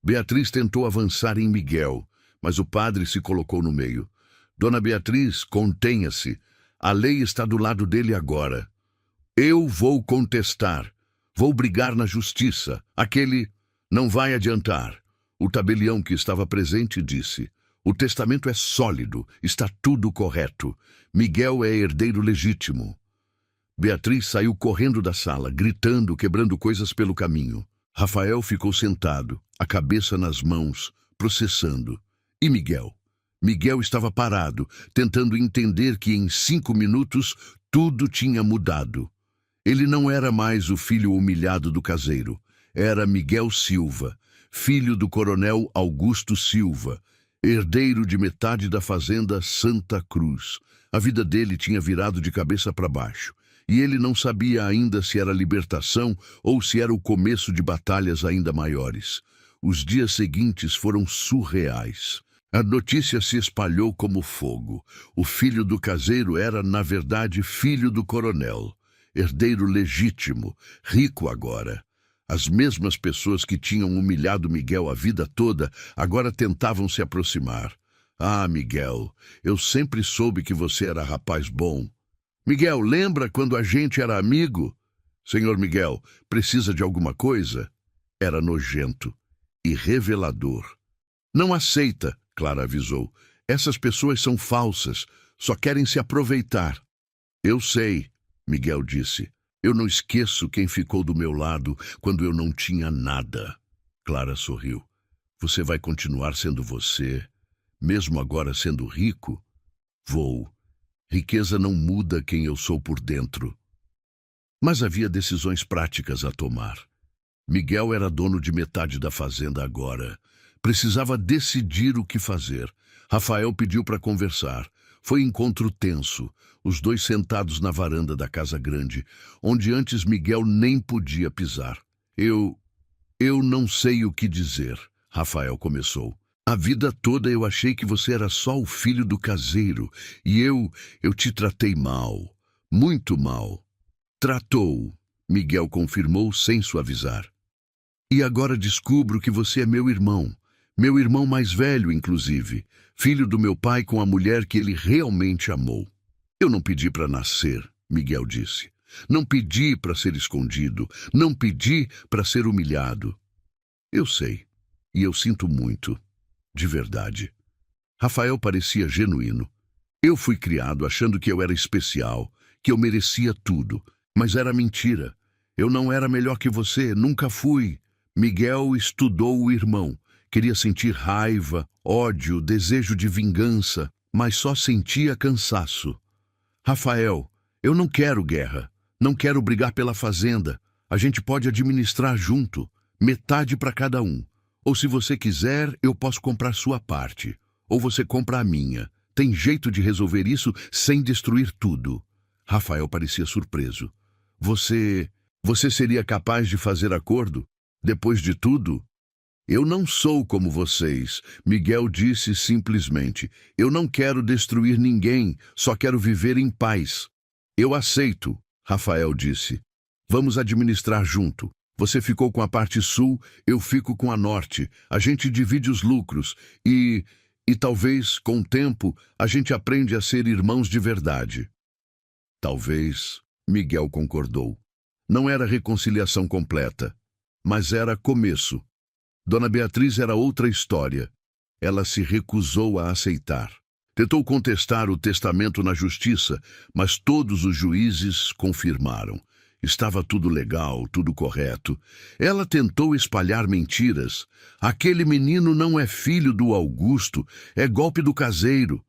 Beatriz tentou avançar em Miguel, mas o padre se colocou no meio. Dona Beatriz, contenha-se. A lei está do lado dele agora. Eu vou contestar. Vou brigar na justiça. Aquele não vai adiantar. O tabelião que estava presente disse: o testamento é sólido, está tudo correto. Miguel é herdeiro legítimo. Beatriz saiu correndo da sala, gritando, quebrando coisas pelo caminho. Rafael ficou sentado, a cabeça nas mãos, processando. E Miguel? Miguel estava parado, tentando entender que em 5 minutos tudo tinha mudado. Ele não era mais o filho humilhado do caseiro. Era Miguel Silva, filho do coronel Augusto Silva, herdeiro de metade da fazenda Santa Cruz. A vida dele tinha virado de cabeça para baixo, e ele não sabia ainda se era libertação ou se era o começo de batalhas ainda maiores. Os dias seguintes foram surreais. A notícia se espalhou como fogo. O filho do caseiro era, na verdade, filho do coronel, herdeiro legítimo, rico agora. As mesmas pessoas que tinham humilhado Miguel a vida toda agora tentavam se aproximar. Ah, Miguel, eu sempre soube que você era rapaz bom. Miguel, lembra quando a gente era amigo? Senhor Miguel, precisa de alguma coisa? Era nojento e revelador. Não aceita, Clara avisou. Essas pessoas são falsas, só querem se aproveitar. Eu sei, Miguel disse. Eu não esqueço quem ficou do meu lado quando eu não tinha nada. Clara sorriu. Você vai continuar sendo você, mesmo agora sendo rico? Vou. Riqueza não muda quem eu sou por dentro. Mas havia decisões práticas a tomar. Miguel era dono de metade da fazenda agora. Precisava decidir o que fazer. Rafael pediu para conversar. Foi encontro tenso, os dois sentados na varanda da casa grande, onde antes Miguel nem podia pisar. Eu não sei o que dizer, Rafael começou. A vida toda eu achei que você era só o filho do caseiro, e eu te tratei mal, muito mal. Tratou, Miguel confirmou sem suavizar. E agora descubro que você é meu irmão mais velho, inclusive, filho do meu pai com a mulher que ele realmente amou. Eu não pedi para nascer, Miguel disse. Não pedi para ser escondido, não pedi para ser humilhado. Eu sei, e eu sinto muito, de verdade. Rafael parecia genuíno. Eu fui criado achando que eu era especial, que eu merecia tudo, mas era mentira. Eu não era melhor que você, nunca fui. Miguel estudou o irmão. Queria sentir raiva, ódio, desejo de vingança, mas só sentia cansaço. Rafael, eu não quero guerra. Não quero brigar pela fazenda. A gente pode administrar junto, metade para cada um. Ou se você quiser, eu posso comprar sua parte. Ou você compra a minha. Tem jeito de resolver isso sem destruir tudo. Rafael parecia surpreso. Você seria capaz de fazer acordo? Depois de tudo? Eu não sou como vocês, Miguel disse simplesmente. Eu não quero destruir ninguém, só quero viver em paz. Eu aceito, Rafael disse. Vamos administrar junto. Você ficou com a parte sul, eu fico com a norte. A gente divide os lucros e talvez, com o tempo, a gente aprende a ser irmãos de verdade. Talvez, Miguel concordou. Não era reconciliação completa, mas era começo. Dona Beatriz era outra história. Ela se recusou a aceitar. Tentou contestar o testamento na justiça, mas todos os juízes confirmaram. Estava tudo legal, tudo correto. Ela tentou espalhar mentiras. Aquele menino não é filho do Augusto, é golpe do caseiro.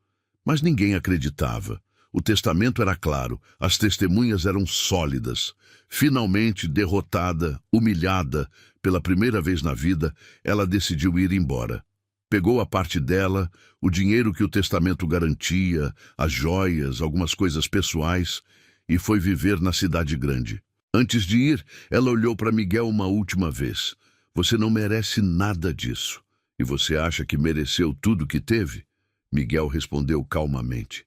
Mas ninguém acreditava. O testamento era claro, as testemunhas eram sólidas. Finalmente, derrotada, humilhada, pela primeira vez na vida, ela decidiu ir embora. Pegou a parte dela, o dinheiro que o testamento garantia, as joias, algumas coisas pessoais, e foi viver na cidade grande. Antes de ir, ela olhou para Miguel uma última vez. Você não merece nada disso. E você acha que mereceu tudo que teve? Miguel respondeu calmamente.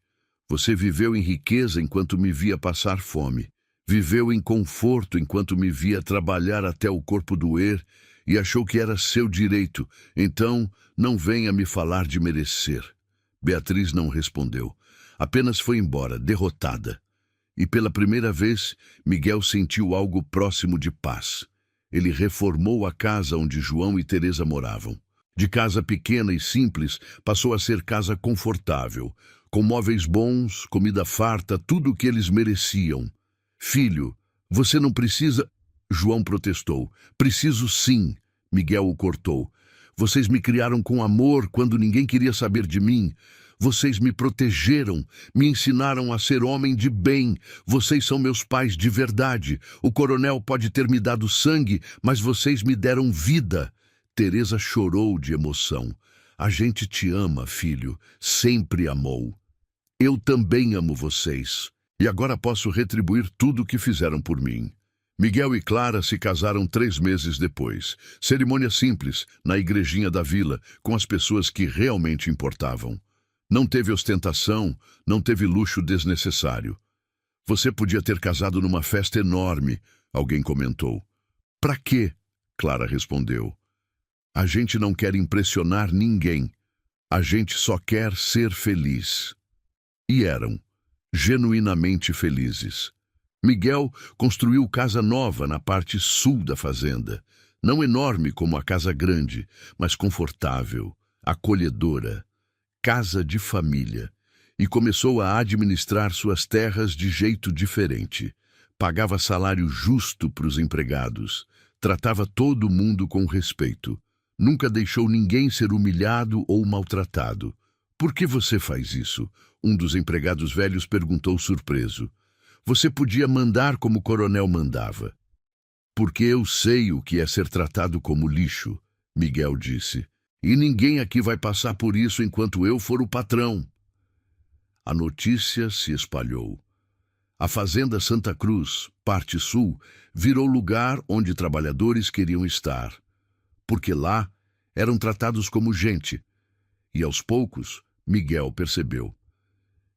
Você viveu em riqueza enquanto me via passar fome. Viveu em conforto enquanto me via trabalhar até o corpo doer e achou que era seu direito. Então, não venha me falar de merecer. Beatriz não respondeu. Apenas foi embora, derrotada. E pela primeira vez, Miguel sentiu algo próximo de paz. Ele reformou a casa onde João e Teresa moravam. De casa pequena e simples, passou a ser casa confortável, com móveis bons, comida farta, tudo o que eles mereciam. Filho, você não precisa... João protestou. Preciso sim, Miguel o cortou. Vocês me criaram com amor quando ninguém queria saber de mim. Vocês me protegeram, me ensinaram a ser homem de bem. Vocês são meus pais de verdade. O coronel pode ter me dado sangue, mas vocês me deram vida. Teresa chorou de emoção. A gente te ama, filho. Sempre amou. Eu também amo vocês. E agora posso retribuir tudo o que fizeram por mim. Miguel e Clara se casaram 3 meses depois. Cerimônia simples, na igrejinha da vila, com as pessoas que realmente importavam. Não teve ostentação, não teve luxo desnecessário. Você podia ter casado numa festa enorme, alguém comentou. Pra quê? Clara respondeu. A gente não quer impressionar ninguém. A gente só quer ser feliz. E eram, genuinamente felizes. Miguel construiu casa nova na parte sul da fazenda. Não enorme como a casa grande, mas confortável, acolhedora. Casa de família, e começou a administrar suas terras de jeito diferente. Pagava salário justo para os empregados, tratava todo mundo com respeito. Nunca deixou ninguém ser humilhado ou maltratado. Por que você faz isso? Um dos empregados velhos perguntou surpreso. Você podia mandar como o coronel mandava. Porque eu sei o que é ser tratado como lixo, Miguel disse. E ninguém aqui vai passar por isso enquanto eu for o patrão. A notícia se espalhou. A Fazenda Santa Cruz, parte sul, virou lugar onde trabalhadores queriam estar. Porque lá eram tratados como gente. E aos poucos, Miguel percebeu.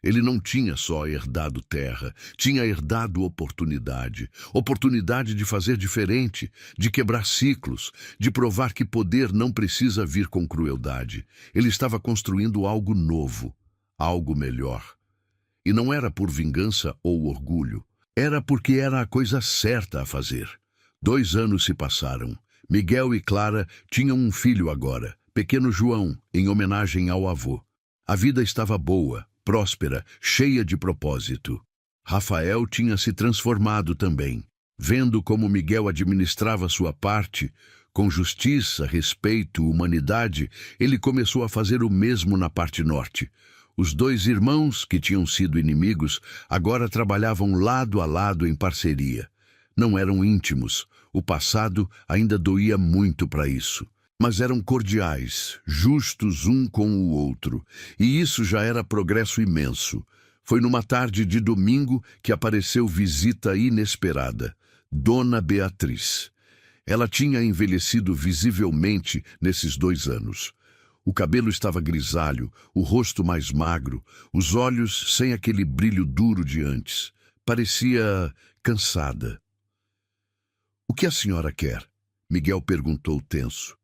Ele não tinha só herdado terra, tinha herdado oportunidade. Oportunidade de fazer diferente, de quebrar ciclos, de provar que poder não precisa vir com crueldade. Ele estava construindo algo novo, algo melhor. E não era por vingança ou orgulho. Era porque era a coisa certa a fazer. 2 anos se passaram. Miguel e Clara tinham um filho agora, pequeno João, em homenagem ao avô. A vida estava boa, próspera, cheia de propósito. Rafael tinha se transformado também. Vendo como Miguel administrava sua parte, com justiça, respeito, humanidade, ele começou a fazer o mesmo na parte norte. Os 2 irmãos, que tinham sido inimigos, agora trabalhavam lado a lado em parceria. Não eram íntimos, o passado ainda doía muito para isso. Mas eram cordiais, justos um com o outro, e isso já era progresso imenso. Foi numa tarde de domingo que apareceu visita inesperada, Dona Beatriz. Ela tinha envelhecido visivelmente nesses 2 anos. O cabelo estava grisalho, o rosto mais magro, os olhos sem aquele brilho duro de antes. Parecia cansada. O que a senhora quer? Miguel perguntou tenso.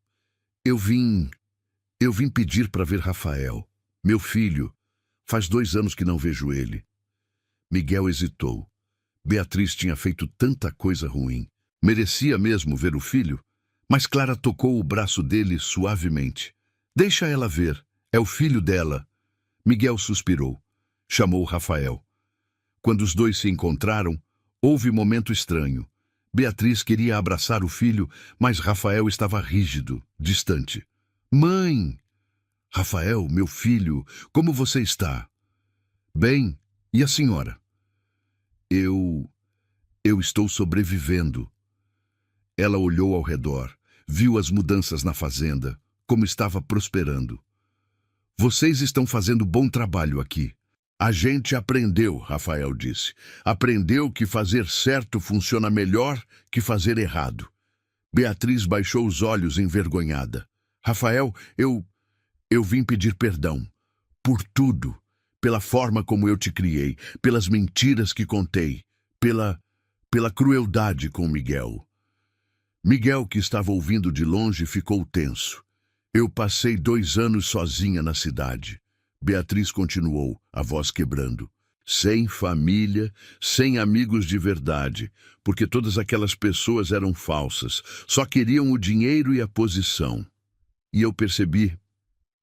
Eu vim pedir para ver Rafael, meu filho. Faz 2 anos que não vejo ele. Miguel hesitou. Beatriz tinha feito tanta coisa ruim. Merecia mesmo ver o filho? Mas Clara tocou o braço dele suavemente. Deixa ela ver. É o filho dela. Miguel suspirou. Chamou Rafael. Quando os 2 se encontraram, houve momento estranho. Beatriz queria abraçar o filho, mas Rafael estava rígido, distante. Mãe! Rafael, meu filho, como você está? Bem, e a senhora? Eu estou sobrevivendo. Ela olhou ao redor, viu as mudanças na fazenda, como estava prosperando. Vocês estão fazendo bom trabalho aqui. A gente aprendeu, Rafael disse. Aprendeu que fazer certo funciona melhor que fazer errado. Beatriz baixou os olhos envergonhada. Rafael, eu vim pedir perdão. por tudo, pela forma como eu te criei, pelas mentiras que contei, pela crueldade com Miguel. Miguel, que estava ouvindo de longe, ficou tenso. Eu passei 2 anos sozinha na cidade. Beatriz continuou, a voz quebrando. Sem família, sem amigos de verdade, porque todas aquelas pessoas eram falsas, só queriam o dinheiro e a posição. E eu percebi,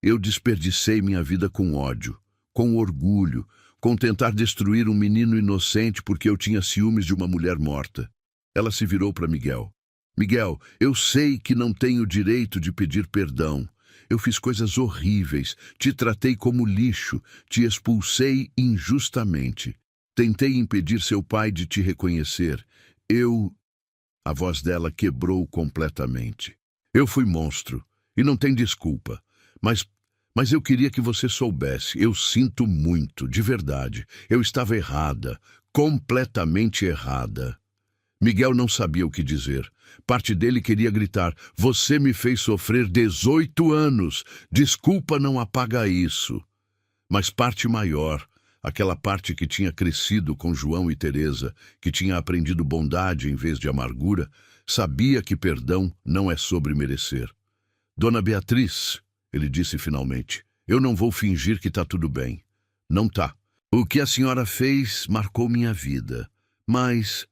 eu desperdicei minha vida com ódio, com orgulho, com tentar destruir um menino inocente porque eu tinha ciúmes de uma mulher morta. Ela se virou para Miguel. Miguel, eu sei que não tenho direito de pedir perdão. Eu fiz coisas horríveis, te tratei como lixo, te expulsei injustamente. Tentei impedir seu pai de te reconhecer. A voz dela quebrou completamente. Eu fui monstro, e não tem desculpa. Mas eu queria que você soubesse, eu sinto muito, de verdade. Eu estava errada, completamente errada. Miguel não sabia o que dizer. Parte dele queria gritar, você me fez sofrer 18 anos, desculpa não apaga isso. Mas parte maior, aquela parte que tinha crescido com João e Teresa, que tinha aprendido bondade em vez de amargura, sabia que perdão não é sobre merecer. Dona Beatriz, ele disse finalmente, eu não vou fingir que tá tudo bem. Não tá. O que a senhora fez marcou minha vida, mas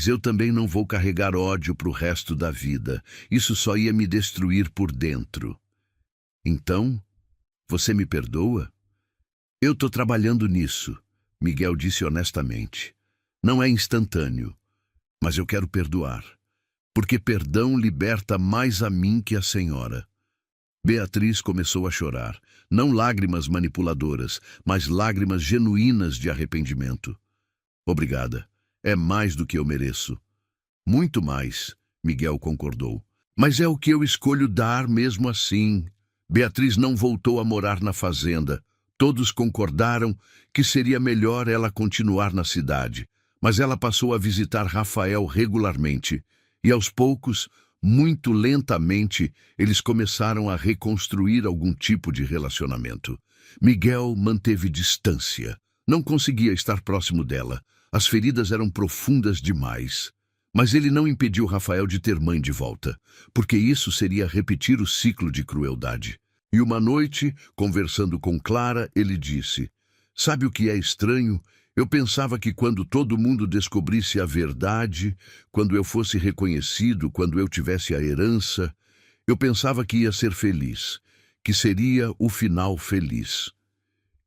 eu também não vou carregar ódio pro resto da vida. Isso só ia me destruir por dentro. Então, você me perdoa? Eu tô trabalhando nisso, Miguel disse honestamente. Não é instantâneo, mas eu quero perdoar, porque perdão liberta mais a mim que a senhora. Beatriz começou a chorar, não lágrimas manipuladoras, mas lágrimas genuínas de arrependimento. Obrigada. É mais do que eu mereço. Muito mais, Miguel concordou. Mas é o que eu escolho dar mesmo assim. Beatriz não voltou a morar na fazenda. Todos concordaram que seria melhor ela continuar na cidade. Mas ela passou a visitar Rafael regularmente. E aos poucos, muito lentamente, eles começaram a reconstruir algum tipo de relacionamento. Miguel manteve distância. Não conseguia estar próximo dela. As feridas eram profundas demais. Mas ele não impediu Rafael de ter mãe de volta, porque isso seria repetir o ciclo de crueldade. E uma noite, conversando com Clara, ele disse, sabe o que é estranho? Eu pensava que quando todo mundo descobrisse a verdade, quando eu fosse reconhecido, quando eu tivesse a herança, eu pensava que ia ser feliz, que seria o final feliz.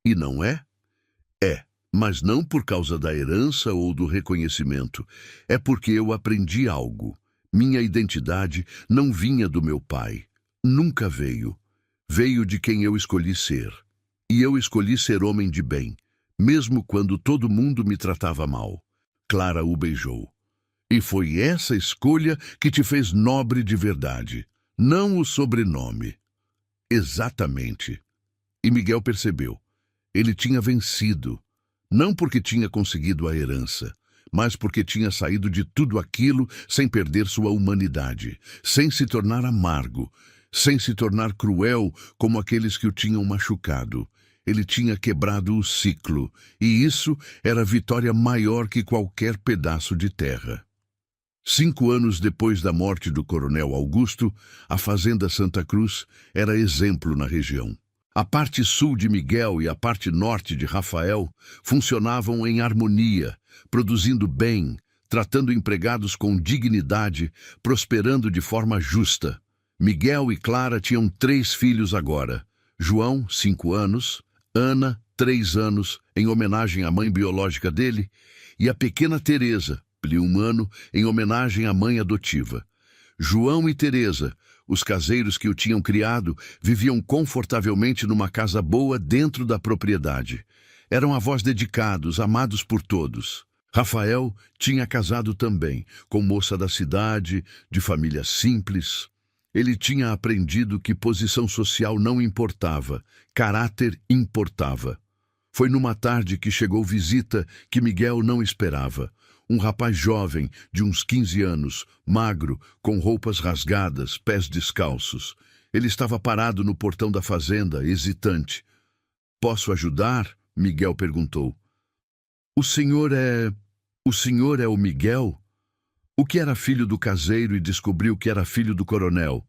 E não é? É. Mas não por causa da herança ou do reconhecimento. É porque eu aprendi algo. Minha identidade não vinha do meu pai. Nunca veio. Veio de quem eu escolhi ser. E eu escolhi ser homem de bem, mesmo quando todo mundo me tratava mal. Clara o beijou. E foi essa escolha que te fez nobre de verdade, não o sobrenome. Exatamente. E Miguel percebeu. Ele tinha vencido. Não porque tinha conseguido a herança, mas porque tinha saído de tudo aquilo sem perder sua humanidade, sem se tornar amargo, sem se tornar cruel como aqueles que o tinham machucado. Ele tinha quebrado o ciclo, e isso era vitória maior que qualquer pedaço de terra. 5 anos depois da morte do coronel Augusto, a Fazenda Santa Cruz era exemplo na região. A parte sul de Miguel e a parte norte de Rafael funcionavam em harmonia, produzindo bem, tratando empregados com dignidade, prosperando de forma justa. Miguel e Clara tinham 3 filhos agora. João, 5 anos, Ana, 3 anos, em homenagem à mãe biológica dele, e a pequena Teresa, de 1 ano, em homenagem à mãe adotiva. João e Teresa, os caseiros que o tinham criado, viviam confortavelmente numa casa boa dentro da propriedade. Eram avós dedicados, amados por todos. Rafael tinha casado também, com moça da cidade, de família simples. Ele tinha aprendido que posição social não importava, caráter importava. Foi numa tarde que chegou visita que Miguel não esperava. Um rapaz jovem, de uns 15 anos, magro, com roupas rasgadas, pés descalços. Ele estava parado no portão da fazenda, hesitante. Posso ajudar? Miguel perguntou. O senhor é o Miguel? O que era filho do caseiro e descobriu que era filho do coronel?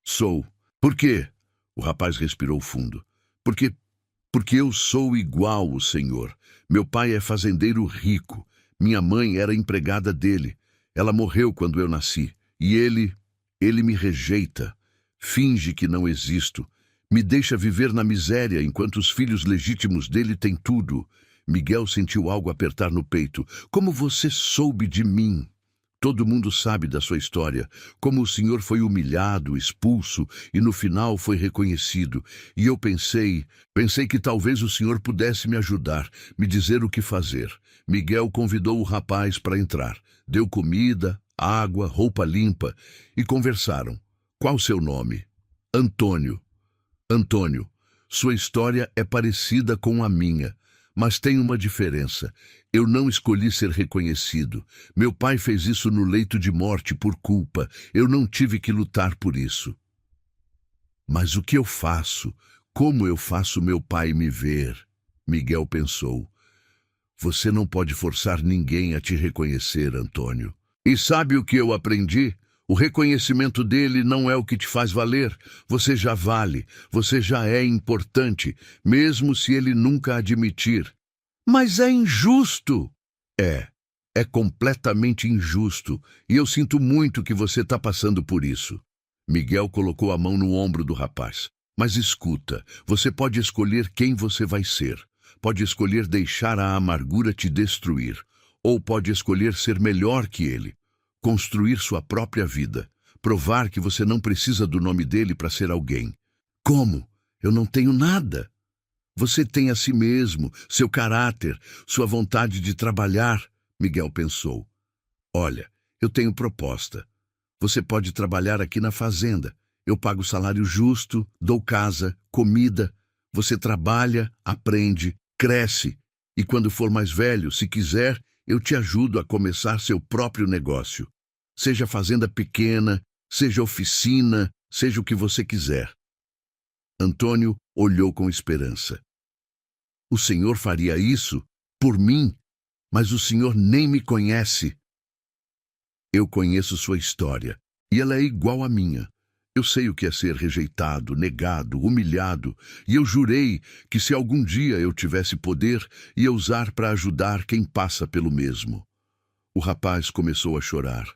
Sou. Por quê? O rapaz respirou fundo. Porque eu sou igual o senhor. Meu pai é fazendeiro rico. Minha mãe era empregada dele. Ela morreu quando eu nasci. E ele me rejeita. Finge que não existo. Me deixa viver na miséria enquanto os filhos legítimos dele têm tudo. Miguel sentiu algo apertar no peito. Como você soube de mim? Todo mundo sabe da sua história, como o senhor foi humilhado, expulso e no final foi reconhecido. E eu pensei que talvez o senhor pudesse me ajudar, me dizer o que fazer. Miguel convidou o rapaz para entrar, deu comida, água, roupa limpa e conversaram. Qual seu nome? Antônio. Antônio, sua história é parecida com a minha. Mas tem uma diferença. Eu não escolhi ser reconhecido. Meu pai fez isso no leito de morte por culpa. Eu não tive que lutar por isso. Mas o que eu faço? Como eu faço meu pai me ver? Miguel pensou. Você não pode forçar ninguém a te reconhecer, Antônio. E sabe o que eu aprendi? O reconhecimento dele não é o que te faz valer. Você já vale, você já é importante, mesmo se ele nunca admitir. Mas é injusto! É completamente injusto, e eu sinto muito que você está passando por isso. Miguel colocou a mão no ombro do rapaz. Mas escuta, você pode escolher quem você vai ser. Pode escolher deixar a amargura te destruir, ou pode escolher ser melhor que ele. Construir sua própria vida, provar que você não precisa do nome dele para ser alguém. Como? Eu não tenho nada. Você tem a si mesmo, seu caráter, sua vontade de trabalhar, Miguel pensou. Olha, eu tenho proposta. Você pode trabalhar aqui na fazenda. Eu pago salário justo, dou casa, comida. Você trabalha, aprende, cresce. E quando for mais velho, se quiser, eu te ajudo a começar seu próprio negócio. Seja fazenda pequena, seja oficina, seja o que você quiser. Antônio olhou com esperança. O senhor faria isso? Por mim? Mas o senhor nem me conhece. Eu conheço sua história, e ela é igual à minha. Eu sei o que é ser rejeitado, negado, humilhado, e eu jurei que se algum dia eu tivesse poder, ia usar para ajudar quem passa pelo mesmo. O rapaz começou a chorar.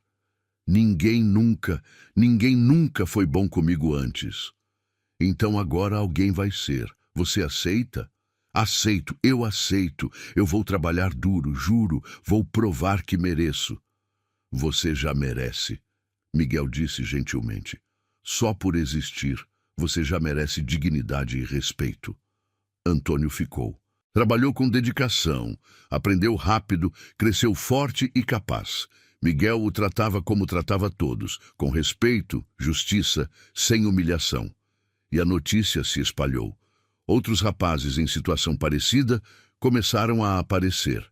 Ninguém nunca foi bom comigo antes. Então agora alguém vai ser. Você aceita? Aceito, eu aceito. Eu vou trabalhar duro, juro, vou provar que mereço. Você já merece, Miguel disse gentilmente. Só por existir, você já merece dignidade e respeito. Antônio ficou. Trabalhou com dedicação, aprendeu rápido, cresceu forte e capaz. Miguel o tratava como tratava todos, com respeito, justiça, sem humilhação. E a notícia se espalhou. Outros rapazes em situação parecida começaram a aparecer.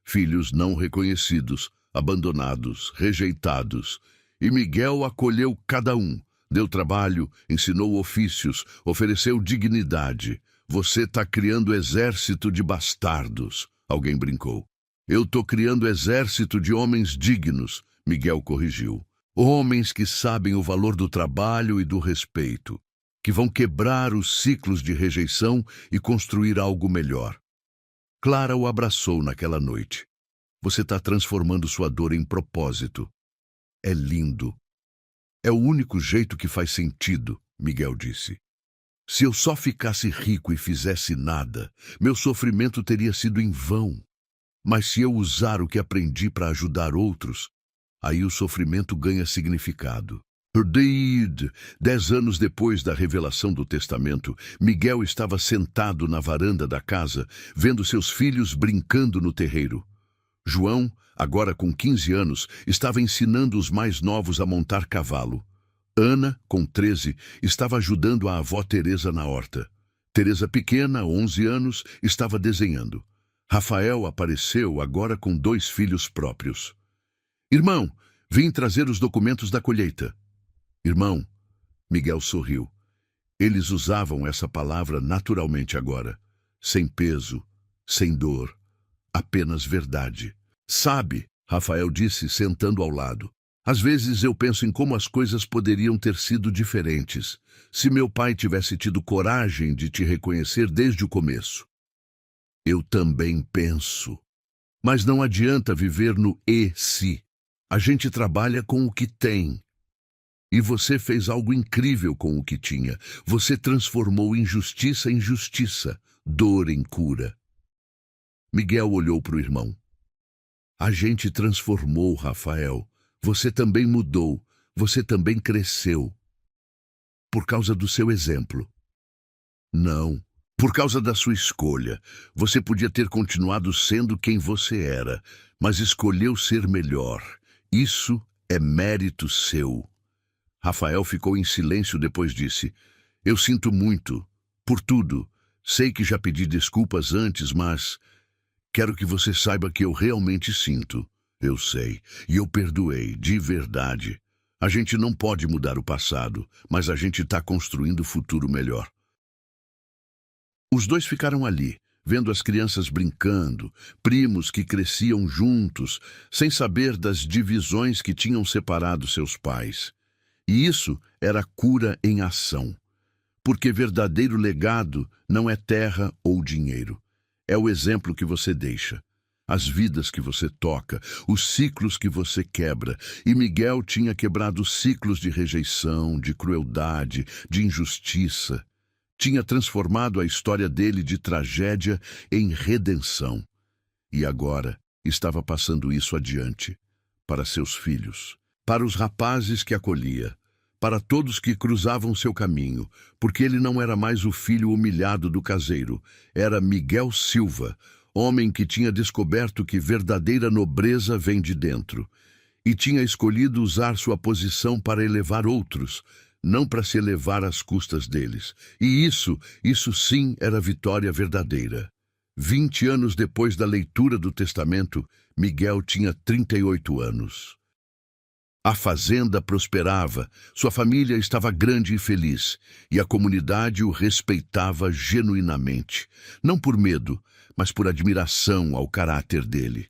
Filhos não reconhecidos, abandonados, rejeitados. E Miguel acolheu cada um. Deu trabalho, ensinou ofícios, ofereceu dignidade. Você está criando exército de bastardos, alguém brincou. Eu estou criando exército de homens dignos, Miguel corrigiu. Homens que sabem o valor do trabalho e do respeito, que vão quebrar os ciclos de rejeição e construir algo melhor. Clara o abraçou naquela noite. Você está transformando sua dor em propósito. É lindo. É o único jeito que faz sentido, Miguel disse. Se eu só ficasse rico e fizesse nada, meu sofrimento teria sido em vão. Mas se eu usar o que aprendi para ajudar outros, aí o sofrimento ganha significado. 10 anos depois da revelação do testamento, Miguel estava sentado na varanda da casa, vendo seus filhos brincando no terreiro. João, agora com 15 anos, estava ensinando os mais novos a montar cavalo. Ana, com 13, estava ajudando a avó Teresa na horta. Teresa pequena, 11 anos, estava desenhando. Rafael apareceu agora com 2 filhos próprios. Irmão, vim trazer os documentos da colheita. Irmão, Miguel sorriu. Eles usavam essa palavra naturalmente agora. sem peso, sem dor, apenas verdade. Sabe, Rafael disse, sentando ao lado, às vezes eu penso em como as coisas poderiam ter sido diferentes se meu pai tivesse tido coragem de te reconhecer desde o começo. Eu também penso. Mas não adianta viver no e se. A gente trabalha com o que tem. E você fez algo incrível com o que tinha. Você transformou injustiça em justiça, dor em cura. Miguel olhou para o irmão. A gente transformou, Rafael. Você também mudou. Você também cresceu. Por causa do seu exemplo. Não. Por causa da sua escolha. Você podia ter continuado sendo quem você era, mas escolheu ser melhor. Isso é mérito seu. Rafael ficou em silêncio, depois disse, eu sinto muito, por tudo. Sei que já pedi desculpas antes, mas quero que você saiba que eu realmente sinto. Eu sei, e eu perdoei, de verdade. A gente não pode mudar o passado, mas a gente está construindo o futuro melhor. Os dois ficaram ali, vendo as crianças brincando, primos que cresciam juntos, sem saber das divisões que tinham separado seus pais. E isso era cura em ação. Porque verdadeiro legado não é terra ou dinheiro. É o exemplo que você deixa, as vidas que você toca, os ciclos que você quebra. E Miguel tinha quebrado ciclos de rejeição, de crueldade, de injustiça. Tinha transformado a história dele de tragédia em redenção. E agora estava passando isso adiante, para seus filhos, para os rapazes que acolhia, para todos que cruzavam seu caminho, porque ele não era mais o filho humilhado do caseiro, era Miguel Silva, homem que tinha descoberto que verdadeira nobreza vem de dentro, e tinha escolhido usar sua posição para elevar outros, não para se elevar às custas deles. E isso sim era vitória verdadeira. 20 anos depois da leitura do testamento, Miguel tinha 38 anos. A fazenda prosperava, sua família estava grande e feliz, e a comunidade o respeitava genuinamente, não por medo, mas por admiração ao caráter dele.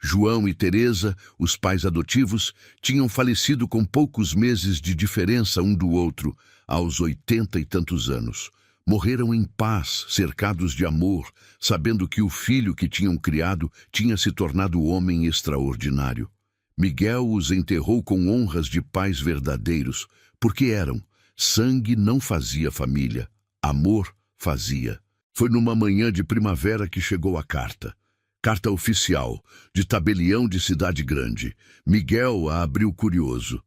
João e Teresa, os pais adotivos, tinham falecido com poucos meses de diferença um do outro, aos 80 e tantos anos. Morreram em paz, cercados de amor, sabendo que o filho que tinham criado tinha se tornado homem extraordinário. Miguel os enterrou com honras de pais verdadeiros, porque eram. Sangue não fazia família, amor fazia. Foi numa manhã de primavera que chegou a carta. Carta oficial, de tabelião de cidade grande. Miguel a abriu curioso.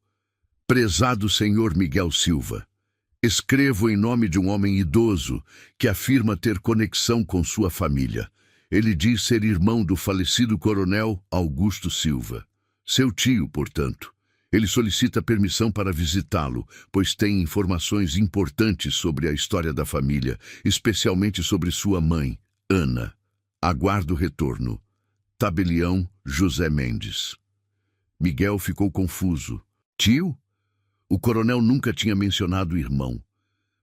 Prezado senhor Miguel Silva, escrevo em nome de um homem idoso que afirma ter conexão com sua família. Ele diz ser irmão do falecido coronel Augusto Silva. Seu tio, portanto. Ele solicita permissão para visitá-lo, pois tem informações importantes sobre a história da família, especialmente sobre sua mãe, Ana. Aguardo retorno. Tabelião José Mendes. Miguel ficou confuso. Tio? O coronel nunca tinha mencionado o irmão.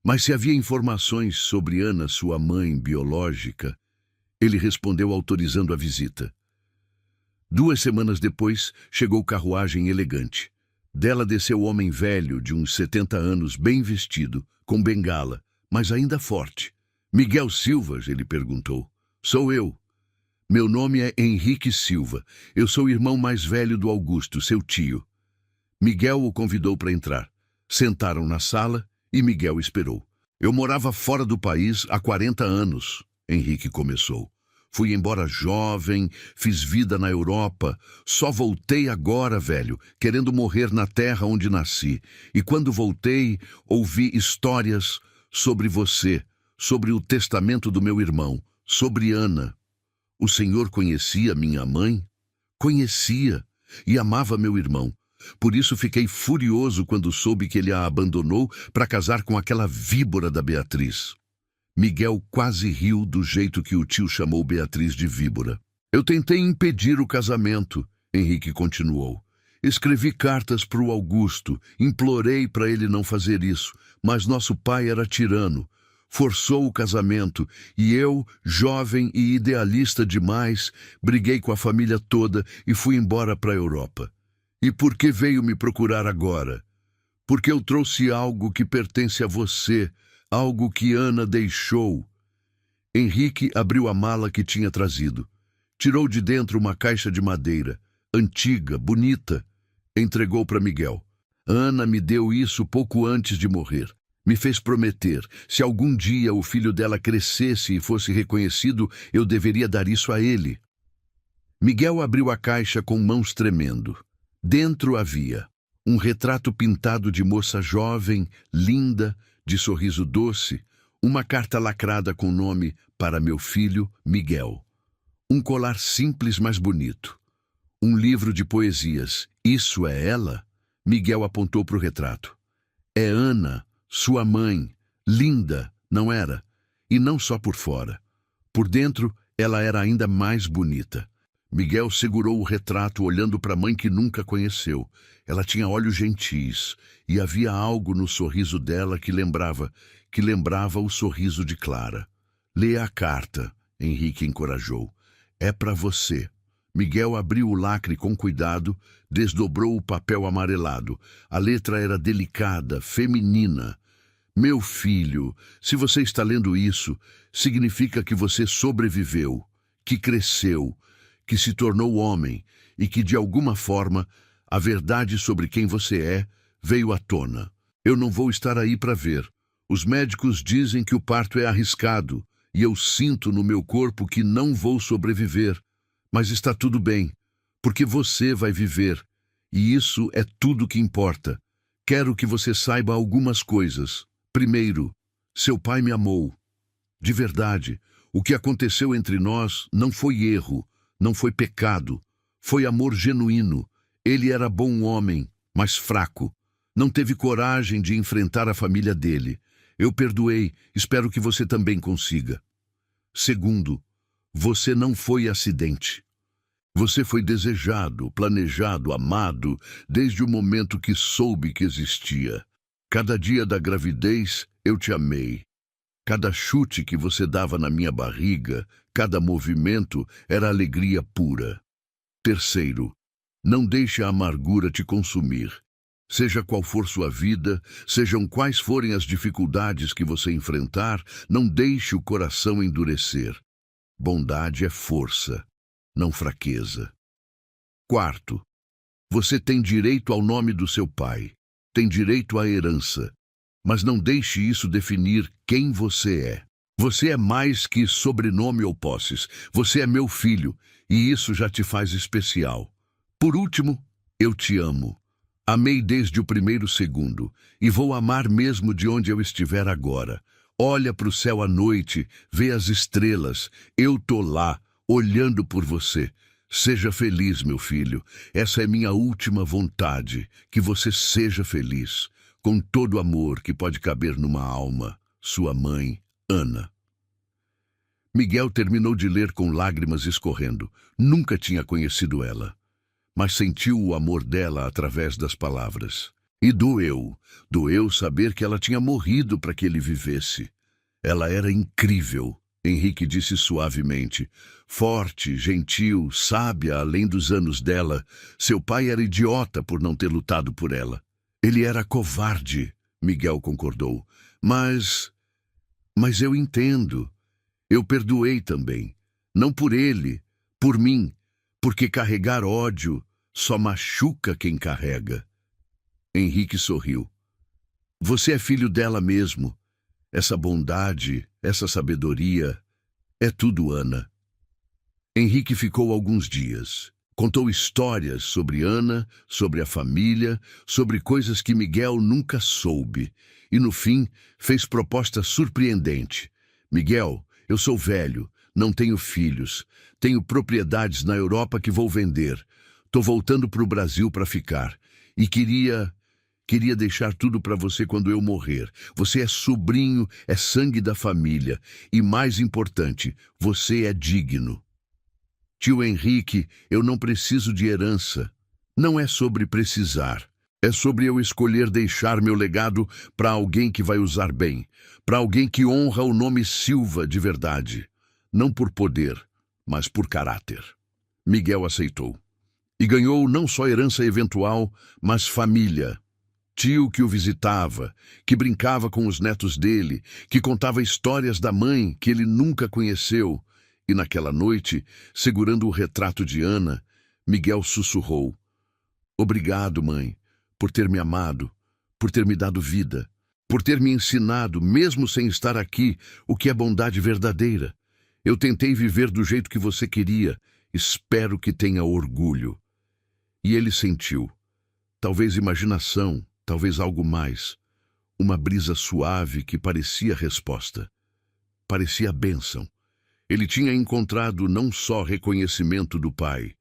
Mas se havia informações sobre Ana, sua mãe biológica, ele respondeu autorizando a visita. 2 semanas depois, chegou carruagem elegante. Dela desceu o homem velho, de uns 70 anos, bem vestido, com bengala, mas ainda forte. Miguel Silva, ele perguntou. Sou eu. Meu nome é Henrique Silva. Eu sou o irmão mais velho do Augusto, seu tio. Miguel o convidou para entrar. Sentaram na sala e Miguel esperou. Eu morava fora do país há 40 anos, Henrique começou. Fui embora jovem, fiz vida na Europa. Só voltei agora, velho, querendo morrer na terra onde nasci. E quando voltei, ouvi histórias sobre você, sobre o testamento do meu irmão, sobre Ana. O senhor conhecia minha mãe? Conhecia e amava meu irmão. Por isso fiquei furioso quando soube que ele a abandonou para casar com aquela víbora da Beatriz. Miguel quase riu do jeito que o tio chamou Beatriz de víbora. Eu tentei impedir o casamento, Henrique continuou. Escrevi cartas para o Augusto, implorei para ele não fazer isso, mas nosso pai era tirano. forçou o casamento e eu, jovem e idealista demais, briguei com a família toda e fui embora para a Europa. E por que veio me procurar agora? Porque eu trouxe algo que pertence a você, algo que Ana deixou. Henrique abriu a mala que tinha trazido. Tirou de dentro uma caixa de madeira, antiga, bonita. Entregou para Miguel. Ana me deu isso pouco antes de morrer. Me fez prometer, se algum dia o filho dela crescesse e fosse reconhecido, eu deveria dar isso a ele. Miguel abriu a caixa com mãos tremendo. Dentro havia um retrato pintado de moça jovem, linda, de sorriso doce, uma carta lacrada com o nome para meu filho, Miguel. Um colar simples, mas bonito. Um livro de poesias. Isso é ela? Miguel apontou para o retrato. É Ana, sua mãe. Linda, não era? E não só por fora. Por dentro, ela era ainda mais bonita. Miguel segurou o retrato olhando para a mãe que nunca conheceu. Ela tinha olhos gentis e havia algo no sorriso dela que lembrava o sorriso de Clara. Leia a carta, Henrique encorajou. É para você. Miguel abriu o lacre com cuidado, desdobrou o papel amarelado. A letra era delicada, feminina. Meu filho, se você está lendo isso, significa que você sobreviveu, que cresceu, que se tornou homem e que, de alguma forma, a verdade sobre quem você é veio à tona. Eu não vou estar aí para ver. Os médicos dizem que o parto é arriscado e eu sinto no meu corpo que não vou sobreviver. Mas está tudo bem, porque você vai viver. E isso é tudo que importa. Quero que você saiba algumas coisas. Primeiro, seu pai me amou. De verdade, o que aconteceu entre nós não foi erro, não foi pecado. Foi amor genuíno. Ele era bom homem, mas fraco. Não teve coragem de enfrentar a família dele. Eu perdoei, espero que você também consiga. Segundo, você não foi acidente. Você foi desejado, planejado, amado, desde o momento que soube que existia. Cada dia da gravidez, eu te amei. Cada chute que você dava na minha barriga, cada movimento, era alegria pura. Terceiro, não deixe a amargura te consumir. Seja qual for sua vida, sejam quais forem as dificuldades que você enfrentar, não deixe o coração endurecer. Bondade é força, não fraqueza. Quarto, você tem direito ao nome do seu pai, tem direito à herança, mas não deixe isso definir quem você é. Você é mais que sobrenome ou posses, você é meu filho, e isso já te faz especial. Por último, eu te amo. Amei desde o primeiro segundo, e vou amar mesmo de onde eu estiver agora. Olha para o céu à noite, vê as estrelas, eu tô lá, olhando por você. Seja feliz, meu filho. Essa é minha última vontade, que você seja feliz, com todo o amor que pode caber numa alma. Sua mãe, Ana. Miguel terminou de ler com lágrimas escorrendo. Nunca tinha conhecido ela, mas sentiu o amor dela através das palavras. E doeu saber que ela tinha morrido para que ele vivesse. Ela era incrível, Henrique disse suavemente. Forte, gentil, sábia além dos anos dela. Seu pai era idiota por não ter lutado por ela. Ele era covarde, Miguel concordou. Mas eu entendo. Eu perdoei também. Não por ele, por mim, porque carregar ódio só machuca quem carrega. Henrique sorriu. Você é filho dela mesmo. Essa bondade, essa sabedoria, é tudo Ana. Henrique ficou alguns dias. Contou histórias sobre Ana, sobre a família, sobre coisas que Miguel nunca soube. E no fim, fez proposta surpreendente. Miguel, eu sou velho, não tenho filhos. Tenho propriedades na Europa que vou vender. Tô voltando para o Brasil para ficar. E queria deixar tudo para você quando eu morrer. Você é sobrinho, é sangue da família. E mais importante, você é digno. Tio Henrique, eu não preciso de herança. Não é sobre precisar. É sobre eu escolher deixar meu legado para alguém que vai usar bem, para alguém que honra o nome Silva de verdade, não por poder, mas por caráter. Miguel aceitou. E ganhou não só herança eventual, mas família. Tio que o visitava, que brincava com os netos dele, que contava histórias da mãe que ele nunca conheceu. E naquela noite, segurando o retrato de Ana, Miguel sussurrou: "Obrigado, mãe, por ter me amado, por ter me dado vida, por ter me ensinado, mesmo sem estar aqui, o que é bondade verdadeira. Eu tentei viver do jeito que você queria. Espero que tenha orgulho." E ele sentiu, talvez imaginação, talvez algo mais, uma brisa suave que parecia resposta, parecia bênção. Ele tinha encontrado não só reconhecimento do pai,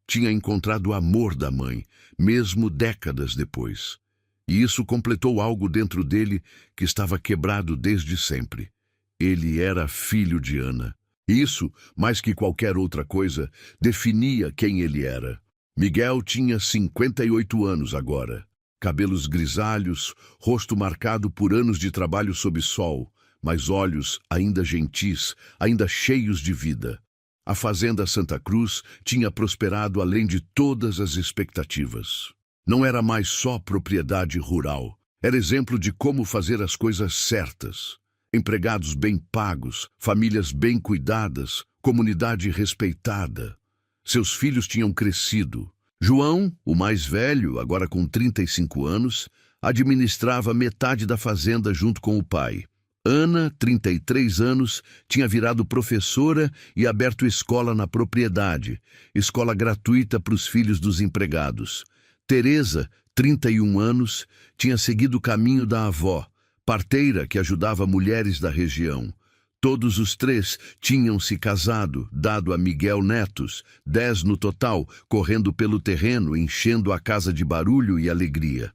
tinha encontrado o amor da mãe, mesmo décadas depois. E isso completou algo dentro dele que estava quebrado desde sempre. Ele era filho de Ana. E isso, mais que qualquer outra coisa, definia quem ele era. Miguel tinha 58 anos agora. Cabelos grisalhos, rosto marcado por anos de trabalho sob sol, mas olhos ainda gentis, ainda cheios de vida. A fazenda Santa Cruz tinha prosperado além de todas as expectativas. Não era mais só propriedade rural. Era exemplo de como fazer as coisas certas. Empregados bem pagos, famílias bem cuidadas, comunidade respeitada. Seus filhos tinham crescido. João, o mais velho, agora com 35 anos, administrava metade da fazenda junto com o pai. Ana, 33 anos, tinha virado professora e aberto escola na propriedade, escola gratuita para os filhos dos empregados. Teresa, 31 anos, tinha seguido o caminho da avó, parteira que ajudava mulheres da região. Todos os três tinham se casado, dado a Miguel netos, 10 no total, correndo pelo terreno, enchendo a casa de barulho e alegria.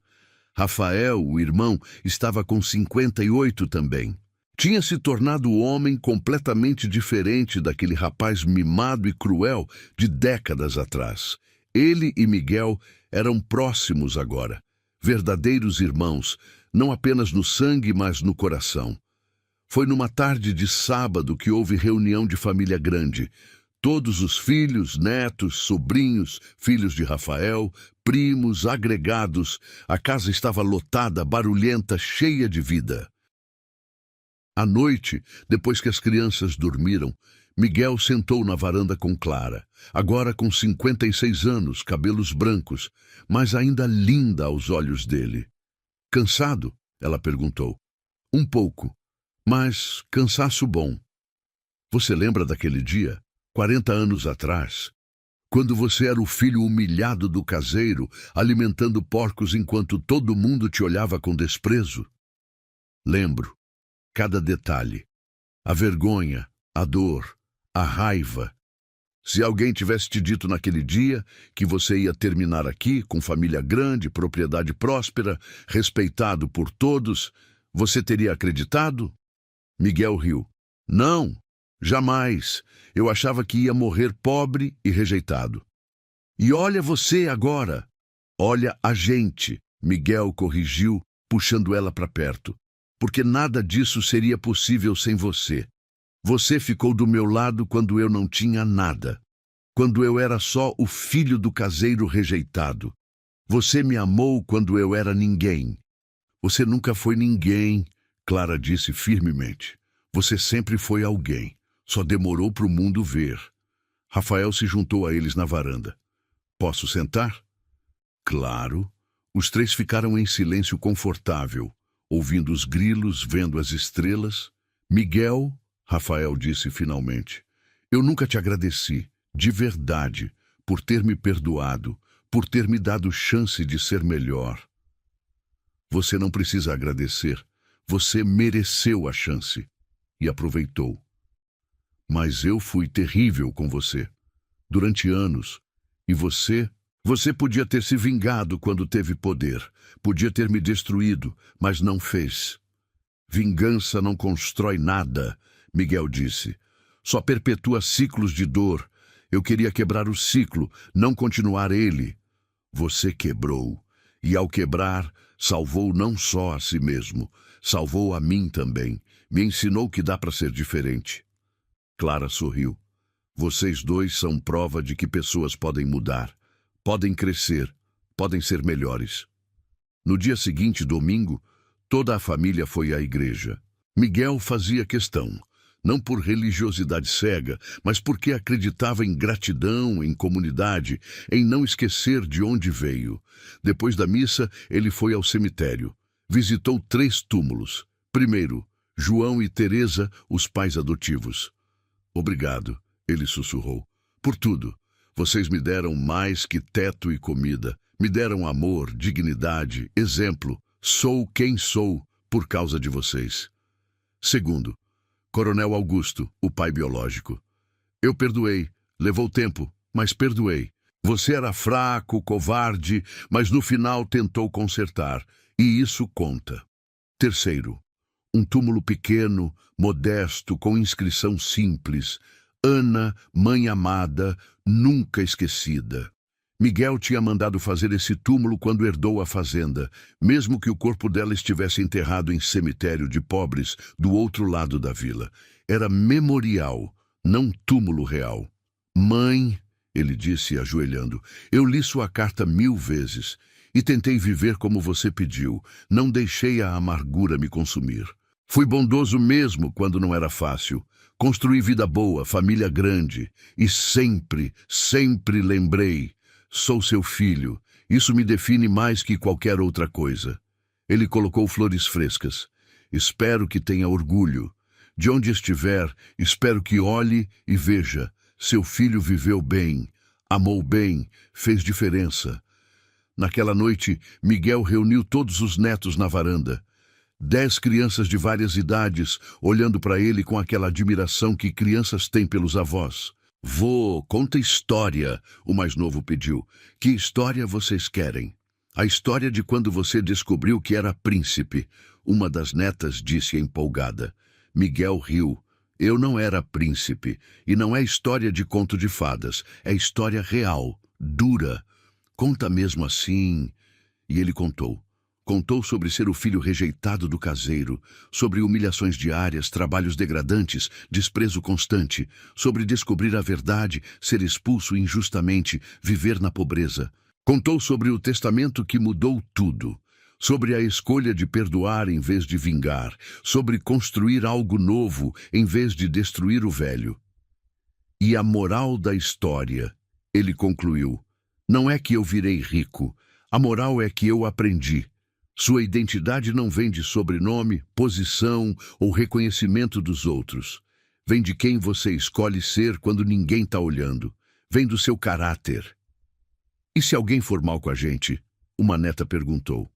Rafael, o irmão, estava com 58 também. Tinha se tornado um homem completamente diferente daquele rapaz mimado e cruel de décadas atrás. Ele e Miguel eram próximos agora, verdadeiros irmãos, não apenas no sangue, mas no coração. Foi numa tarde de sábado que houve reunião de família grande. Todos os filhos, netos, sobrinhos, filhos de Rafael, primos, agregados. A casa estava lotada, barulhenta, cheia de vida. À noite, depois que as crianças dormiram, Miguel sentou na varanda com Clara, agora com 56 anos, cabelos brancos, mas ainda linda aos olhos dele. "Cansado?" ela perguntou. "Um pouco. Mas cansaço bom. Você lembra daquele dia, 40 anos atrás, quando você era o filho humilhado do caseiro, alimentando porcos enquanto todo mundo te olhava com desprezo?" "Lembro. Cada detalhe. A vergonha, a dor, a raiva. Se alguém tivesse te dito naquele dia que você ia terminar aqui, com família grande, propriedade próspera, respeitado por todos, você teria acreditado?" Miguel riu. "Não, jamais. Eu achava que ia morrer pobre e rejeitado." "E olha você agora." "Olha a gente," Miguel corrigiu, puxando ela para perto. "Porque nada disso seria possível sem você. Você ficou do meu lado quando eu não tinha nada. Quando eu era só o filho do caseiro rejeitado. Você me amou quando eu era ninguém." "Você nunca foi ninguém," Clara disse firmemente. "Você sempre foi alguém. Só demorou para o mundo ver." Rafael se juntou a eles na varanda. "Posso sentar?" "Claro." Os três ficaram em silêncio confortável, ouvindo os grilos, vendo as estrelas. "Miguel," Rafael disse finalmente, "eu nunca te agradeci, de verdade, por ter me perdoado, por ter me dado chance de ser melhor." "Você não precisa agradecer. Você mereceu a chance e aproveitou. Mas eu fui terrível com você, durante anos, e você podia ter se vingado quando teve poder, podia ter me destruído, mas não fez." "Vingança não constrói nada," Miguel disse. "Só perpetua ciclos de dor. Eu queria quebrar o ciclo, não continuar ele. Você quebrou. E ao quebrar, salvou não só a si mesmo, salvou a mim também. Me ensinou que dá para ser diferente. Clara sorriu. Vocês dois são prova de que pessoas podem mudar, podem crescer, podem ser melhores. No dia seguinte, domingo, toda a família foi à igreja. Miguel fazia questão, não por religiosidade cega, mas porque acreditava em gratidão, em comunidade, em não esquecer de onde veio. Depois da missa, ele foi ao cemitério. Visitou 3 túmulos. Primeiro, João e Teresa, os pais adotivos. Obrigado, ele sussurrou, por tudo. Vocês me deram mais que teto e comida. Me deram amor, dignidade, exemplo. Sou quem sou por causa de vocês. Segundo, Coronel Augusto, o pai biológico. Eu perdoei. Levou tempo, mas perdoei. Você era fraco, covarde, mas no final tentou consertar. E isso conta. Terceiro, um túmulo pequeno, modesto, com inscrição simples. Ana, mãe amada, nunca esquecida. Miguel tinha mandado fazer esse túmulo quando herdou a fazenda, mesmo que o corpo dela estivesse enterrado em cemitério de pobres do outro lado da vila. Era memorial, não túmulo real. Mãe, ele disse ajoelhando, eu li sua carta 1000 vezes e tentei viver como você pediu. Não deixei a amargura me consumir. Fui bondoso mesmo quando não era fácil. Construí vida boa, família grande. E sempre, sempre lembrei. Sou seu filho. Isso me define mais que qualquer outra coisa. Ele colocou flores frescas. Espero que tenha orgulho. De onde estiver, espero que olhe e veja. Seu filho viveu bem, amou bem, fez diferença. Naquela noite, Miguel reuniu todos os netos na varanda. 10 crianças de várias idades, olhando para ele com aquela admiração que crianças têm pelos avós. Vô, conta história, o mais novo pediu. Que história vocês querem? A história de quando você descobriu que era príncipe, uma das netas disse empolgada. Miguel riu. Eu não era príncipe, e não é história de conto de fadas, é história real, dura. Conta mesmo assim. E ele contou. Contou sobre ser o filho rejeitado do caseiro, sobre humilhações diárias, trabalhos degradantes, desprezo constante, sobre descobrir a verdade, ser expulso injustamente, viver na pobreza. Contou sobre o testamento que mudou tudo, sobre a escolha de perdoar em vez de vingar, sobre construir algo novo em vez de destruir o velho. E a moral da história, ele concluiu, não é que eu virei rico, a moral é que eu aprendi. Sua identidade não vem de sobrenome, posição ou reconhecimento dos outros. Vem de quem você escolhe ser quando ninguém está olhando. Vem do seu caráter. E se alguém for mal com a gente? Uma neta perguntou.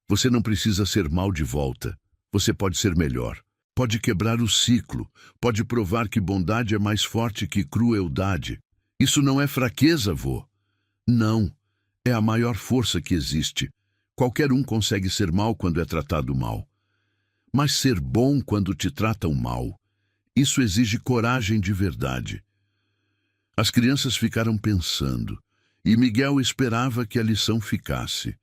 Você não precisa ser mal de volta. Você pode ser melhor. Pode quebrar o ciclo. Pode provar que bondade é mais forte que crueldade. Isso não é fraqueza, vô. Não. É a maior força que existe. Qualquer um consegue ser mal quando é tratado mal. Mas ser bom quando te tratam mal, isso exige coragem de verdade. As crianças ficaram pensando, e Miguel esperava que a lição ficasse.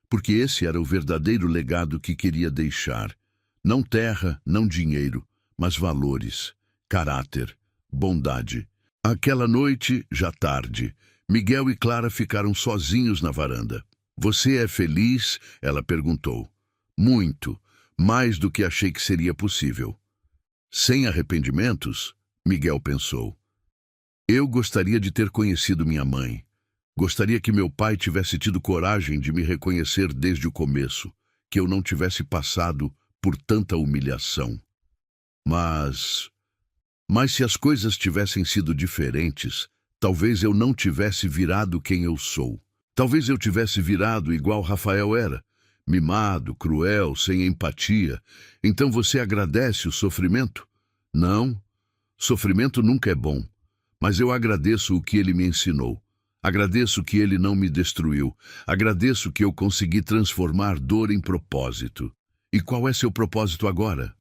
Porque esse era o verdadeiro legado que queria deixar. Não terra, não dinheiro, mas valores, caráter, bondade. Aquela noite, já tarde, Miguel e Clara ficaram sozinhos na varanda. Você é feliz? Ela perguntou. Muito, mais do que achei que seria possível. Sem arrependimentos? Miguel pensou. Eu gostaria de ter conhecido minha mãe. Gostaria que meu pai tivesse tido coragem de me reconhecer desde o começo, que eu não tivesse passado por tanta humilhação. Mas se as coisas tivessem sido diferentes, talvez eu não tivesse virado quem eu sou. Talvez eu tivesse virado igual Rafael era, mimado, cruel, sem empatia. Então você agradece o sofrimento? Não, sofrimento nunca é bom. Mas eu agradeço o que ele me ensinou. Agradeço que ele não me destruiu. Agradeço que eu consegui transformar dor em propósito. E qual é seu propósito agora?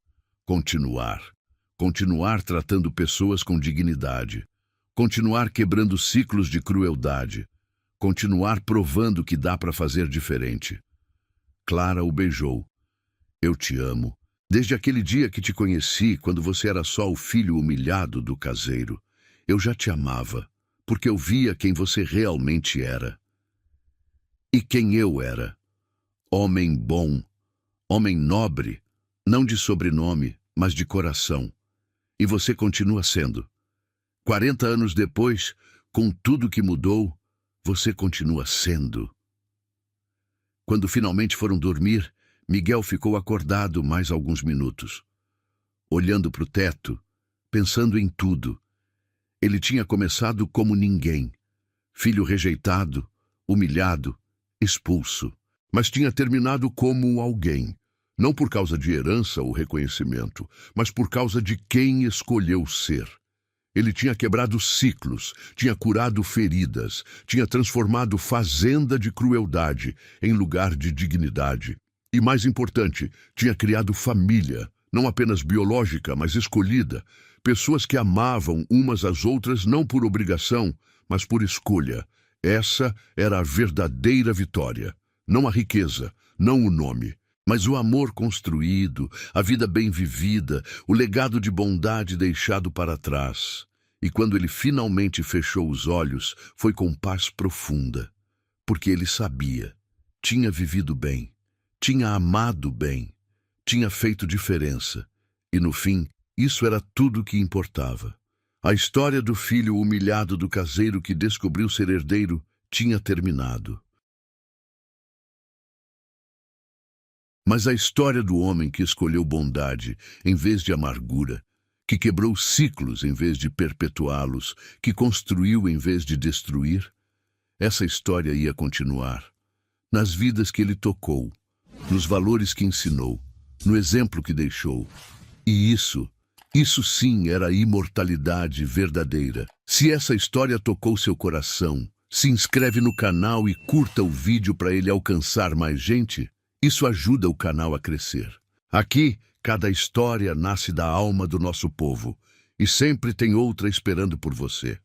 Continuar. Continuar tratando pessoas com dignidade. Continuar quebrando ciclos de crueldade. Continuar provando que dá para fazer diferente. Clara o beijou. Eu te amo. Desde aquele dia que te conheci, quando você era só o filho humilhado do caseiro, eu já te amava, porque eu via quem você realmente era. E quem eu era. Homem bom, homem nobre, não de sobrenome, mas de coração. E você continua sendo. 40 anos depois, com tudo que mudou, você continua sendo. Quando finalmente foram dormir, Miguel ficou acordado mais alguns minutos. Olhando para o teto, pensando em tudo. Ele tinha começado como ninguém. Filho rejeitado, humilhado, expulso. Mas tinha terminado como alguém. Não por causa de herança ou reconhecimento, mas por causa de quem escolheu ser. Ele tinha quebrado ciclos, tinha curado feridas, tinha transformado fazenda de crueldade em lugar de dignidade. E mais importante, tinha criado família, não apenas biológica, mas escolhida. Pessoas que amavam umas às outras não por obrigação, mas por escolha. Essa era a verdadeira vitória. Não a riqueza, não o nome, mas o amor construído, a vida bem vivida, o legado de bondade deixado para trás. E quando ele finalmente fechou os olhos, foi com paz profunda, porque ele sabia, tinha vivido bem, tinha amado bem, tinha feito diferença. E no fim, isso era tudo que importava. A história do filho humilhado do caseiro que descobriu ser herdeiro tinha terminado. Mas a história do homem que escolheu bondade em vez de amargura, que quebrou ciclos em vez de perpetuá-los, que construiu em vez de destruir, essa história ia continuar. Nas vidas que ele tocou, nos valores que ensinou, no exemplo que deixou. E isso sim era a imortalidade verdadeira. Se essa história tocou seu coração, se inscreve no canal e curta o vídeo para ele alcançar mais gente. Isso ajuda o canal a crescer. Aqui, cada história nasce da alma do nosso povo e sempre tem outra esperando por você.